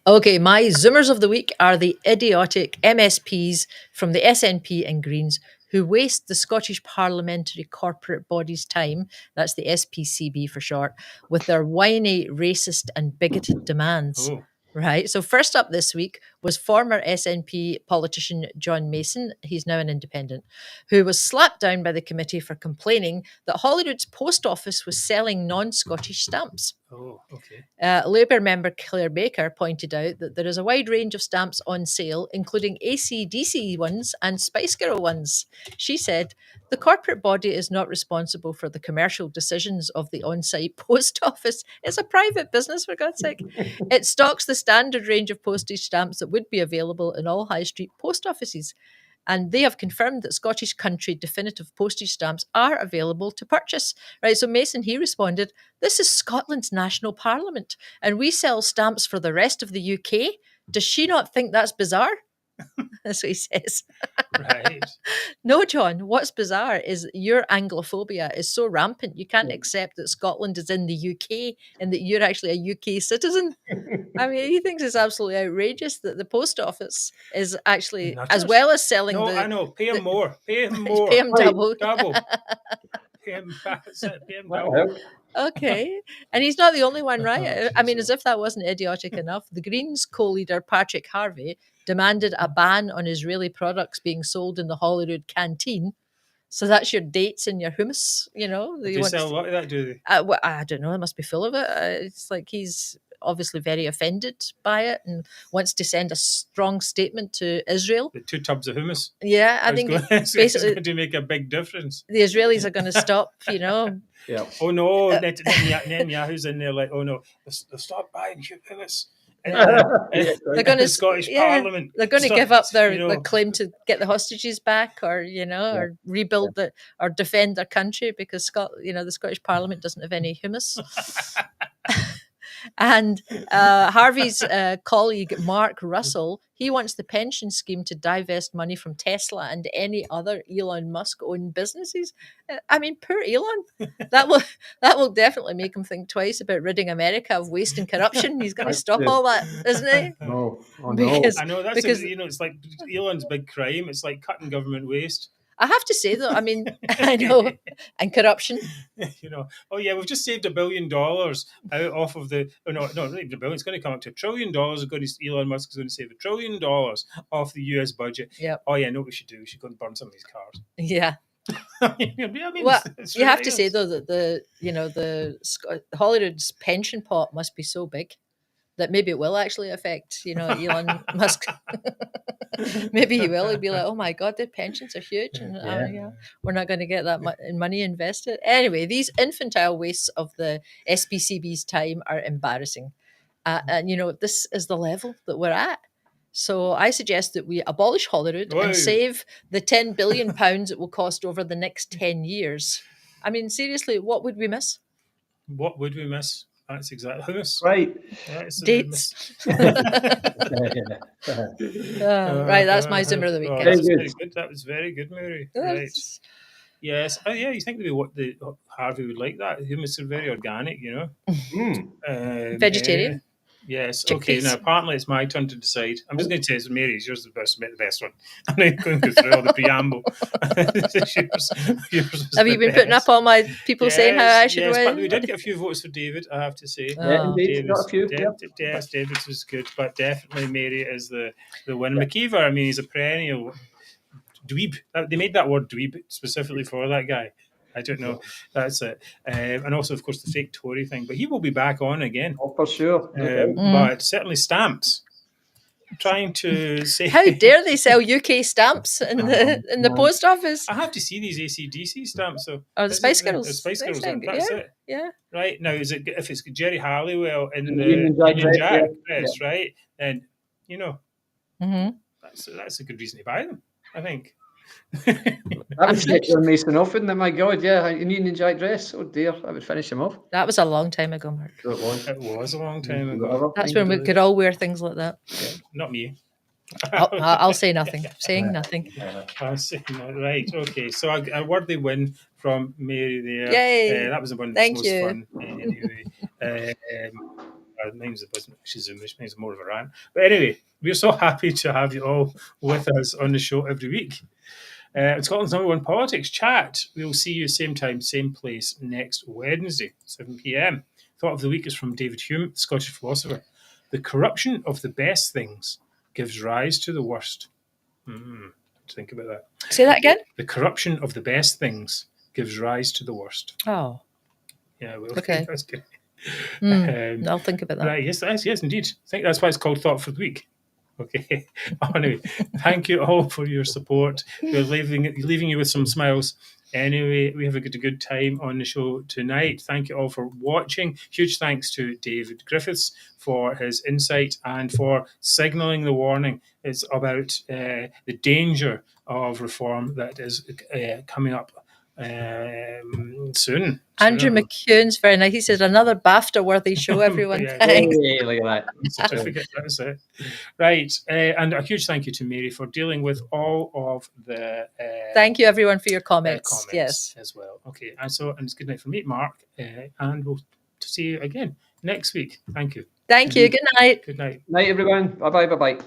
[SPEAKER 3] Okay, my Zoomers of the week are the idiotic MSPs from the SNP and Greens who waste the Scottish Parliamentary Corporate Body's time, that's the SPCB for short, with their whiny, racist and bigoted demands.
[SPEAKER 6] Oh.
[SPEAKER 3] Right. So first up this week was former SNP politician John Mason, he's now an independent, who was slapped down by the committee for complaining that Holyrood's post office was selling non-Scottish stamps.
[SPEAKER 6] Oh, okay.
[SPEAKER 3] Labour member Claire Baker pointed out that there is a wide range of stamps on sale, including AC/DC ones and Spice Girl ones. She said, the corporate body is not responsible for the commercial decisions of the on-site post office. It's a private business, for God's sake. It stocks the standard range of postage stamps that would be available in all high street post offices. And they have confirmed that Scottish Country definitive postage stamps are available to purchase. Right, so Mason, he responded, this is Scotland's national parliament, and we sell stamps for the rest of the UK. Does she not think that's bizarre? That's what he says.
[SPEAKER 6] Right.
[SPEAKER 3] No, John, what's bizarre is your Anglophobia is so rampant, you can't accept that Scotland is in the UK and that you're actually a UK citizen. I mean, he thinks it's absolutely outrageous that the post office is actually, as well as selling
[SPEAKER 6] I know, pay him more. Pay him more.
[SPEAKER 3] Pay him double.
[SPEAKER 6] Double. Pay him back. That's it. Pay him
[SPEAKER 2] That'll
[SPEAKER 6] double.
[SPEAKER 2] help.
[SPEAKER 3] Okay. And he's not the only one, right?
[SPEAKER 6] Oh,
[SPEAKER 3] I mean,
[SPEAKER 6] Jesus.
[SPEAKER 3] as if that wasn't idiotic enough, the Greens co-leader Patrick Harvey demanded a ban on Israeli products being sold in the Holyrood canteen. So that's your dates and your hummus, you know.
[SPEAKER 6] Do they sell a lot of that, do they?
[SPEAKER 3] Well, I don't know. It must be full of it. It's like he's obviously very offended by it and wants to send a strong statement to Israel.
[SPEAKER 6] The 2 tubs of hummus.
[SPEAKER 3] Yeah, I think
[SPEAKER 6] it's
[SPEAKER 3] basically
[SPEAKER 6] going to make a big difference.
[SPEAKER 3] the Israelis are going to stop, you know.
[SPEAKER 2] Yeah.
[SPEAKER 6] Oh no, Netanyahu's in there like, oh no, they'll stop buying hummus. They're
[SPEAKER 3] going to
[SPEAKER 6] Scottish Parliament.
[SPEAKER 3] They're going to
[SPEAKER 6] Stop,
[SPEAKER 3] give up their,
[SPEAKER 6] you know.
[SPEAKER 3] their claim to get the hostages back, or or rebuild or defend their country, because the Scottish Parliament doesn't have any hummus. And Harvey's colleague Mark Russell, he wants the pension scheme to divest money from Tesla and any other Elon Musk owned businesses. I mean, poor Elon. That will definitely make him think twice about ridding America of waste and corruption. He's going to stop all that, isn't he?
[SPEAKER 2] No. Oh, no.
[SPEAKER 3] Because-
[SPEAKER 6] I know that's it's like Elon's big crime. It's like cutting government waste.
[SPEAKER 3] I have to say though, I mean, I know, and corruption.
[SPEAKER 6] Oh yeah, we've just saved $1 billion out off of the. Oh no, not even $1 billion. It's going to come up to $1 trillion. Elon Musk is going to save $1 trillion off the US budget.
[SPEAKER 3] Yep.
[SPEAKER 6] Oh yeah, I know what we should do. We should go and burn some of these cars.
[SPEAKER 3] Yeah.
[SPEAKER 6] I mean,
[SPEAKER 3] Well,
[SPEAKER 6] it's
[SPEAKER 3] you have to say
[SPEAKER 6] ridiculous.
[SPEAKER 3] though that the Holyrood's pension pot must be so big that maybe it will actually affect Elon Musk. Maybe he will. He'd be like, "Oh my God, the pensions are huge, and we're not going to get that money invested." Anyway, these infantile wastes of the SPCB's time are embarrassing, and this is the level that we're at. So I suggest that we abolish Holyrood
[SPEAKER 6] Wow.
[SPEAKER 3] and save the £10 billion it will cost over the next 10 years. I mean, seriously, what would we miss?
[SPEAKER 6] What would we miss? That's exactly hummus.
[SPEAKER 2] Right.
[SPEAKER 6] Yeah, it's a
[SPEAKER 3] Dates.
[SPEAKER 6] miss.
[SPEAKER 3] Right, that's my Zimmer of the week.
[SPEAKER 6] Oh,
[SPEAKER 3] guys.
[SPEAKER 6] that's
[SPEAKER 2] Very
[SPEAKER 6] very good. That was very good, Mary. Right. Yes. Oh, yeah. You think maybe what the Harvey would like that? Hummus are very organic,
[SPEAKER 3] Vegetarian.
[SPEAKER 6] Yes.
[SPEAKER 3] Chickpeas.
[SPEAKER 6] Okay. Now, apparently, it's my turn to decide. I'm just going to say it's Mary's. Yours is the best one. I'm not going to go through all the preamble. yours was
[SPEAKER 3] Have you
[SPEAKER 6] the
[SPEAKER 3] been putting
[SPEAKER 6] best.
[SPEAKER 3] up all my people saying how I should
[SPEAKER 6] yes,
[SPEAKER 3] win?
[SPEAKER 6] but we did get a few votes for David, I have to say.
[SPEAKER 2] Yeah, indeed. Got a few.
[SPEAKER 6] Yes, David's was good, but definitely Mary is the winner. McKeever, I mean, he's a perennial dweeb. They made that word dweeb specifically for that guy. I don't know. That's it. And also, of course, the fake Tory thing. But he will be back on again.
[SPEAKER 2] Oh, for sure.
[SPEAKER 6] But certainly stamps. Trying to say...
[SPEAKER 3] How dare they sell UK stamps in the post office?
[SPEAKER 6] I have to see these AC/DC stamps. So
[SPEAKER 3] Oh, the Spice Girls.
[SPEAKER 6] The Spice
[SPEAKER 3] They
[SPEAKER 6] Girls.
[SPEAKER 3] sound good,
[SPEAKER 6] That's
[SPEAKER 3] yeah.
[SPEAKER 6] it.
[SPEAKER 3] Yeah.
[SPEAKER 6] Right. Now, if it's Jerry Halliwell in the
[SPEAKER 2] Union Jack
[SPEAKER 6] Union Jack
[SPEAKER 2] dress,
[SPEAKER 6] dress, right, then,
[SPEAKER 3] Mm-hmm.
[SPEAKER 6] that's a good reason to buy them, I think.
[SPEAKER 2] That would get your Mason off, wouldn't it? My God, yeah. A Union Jack dress. Oh dear, that would finish him off.
[SPEAKER 3] That was a long time ago, Mark.
[SPEAKER 2] Sure it was.
[SPEAKER 6] It was a long time ago.
[SPEAKER 3] That's when we could all wear things like that.
[SPEAKER 6] Not me.
[SPEAKER 3] I'll say nothing. Saying nothing.
[SPEAKER 6] I'll say no. Right. Okay. So a worthy win from Mary there.
[SPEAKER 3] Yay.
[SPEAKER 6] That was the one that
[SPEAKER 3] Thank
[SPEAKER 6] was most
[SPEAKER 3] you.
[SPEAKER 6] fun anyway. Mine's she's English. Mine's more of a rant. But anyway, we're so happy to have you all with us on the show every week. Scotland's #1 politics chat. We'll see you same time, same place next Wednesday, 7 p.m. Thought of the week is from David Hume, the Scottish philosopher. The corruption of the best things gives rise to the worst. Think about that.
[SPEAKER 3] Say that again?
[SPEAKER 6] The corruption of the best things gives rise to the worst.
[SPEAKER 3] Oh.
[SPEAKER 6] Yeah, well,
[SPEAKER 3] Okay.
[SPEAKER 6] that's good.
[SPEAKER 3] I'll think about that.
[SPEAKER 6] Right, yes, indeed. I think that's why it's called Thought for the Week. Okay. Anyway, thank you all for your support. We're leaving you with some smiles. Anyway, we have a good time on the show tonight. Thank you all for watching. Huge thanks to David Griffiths for his insight and for signalling the warning. It's about the danger of reform that is coming up soon.
[SPEAKER 3] Andrew McCune's very nice. He said, another BAFTA-worthy show, everyone.
[SPEAKER 6] Yeah.
[SPEAKER 3] Thanks.
[SPEAKER 2] Hey, look at that.
[SPEAKER 6] Certificate, that's it. Right, and a huge thank you to Mary for dealing with all of the
[SPEAKER 3] Thank you, everyone, for your comments. Yes.
[SPEAKER 6] as well. Okay, and it's good night from me, Mark, and we'll see you again next week. Thank you.
[SPEAKER 3] Thank you. Good night.
[SPEAKER 6] Good night.
[SPEAKER 2] Night, everyone. Bye-bye.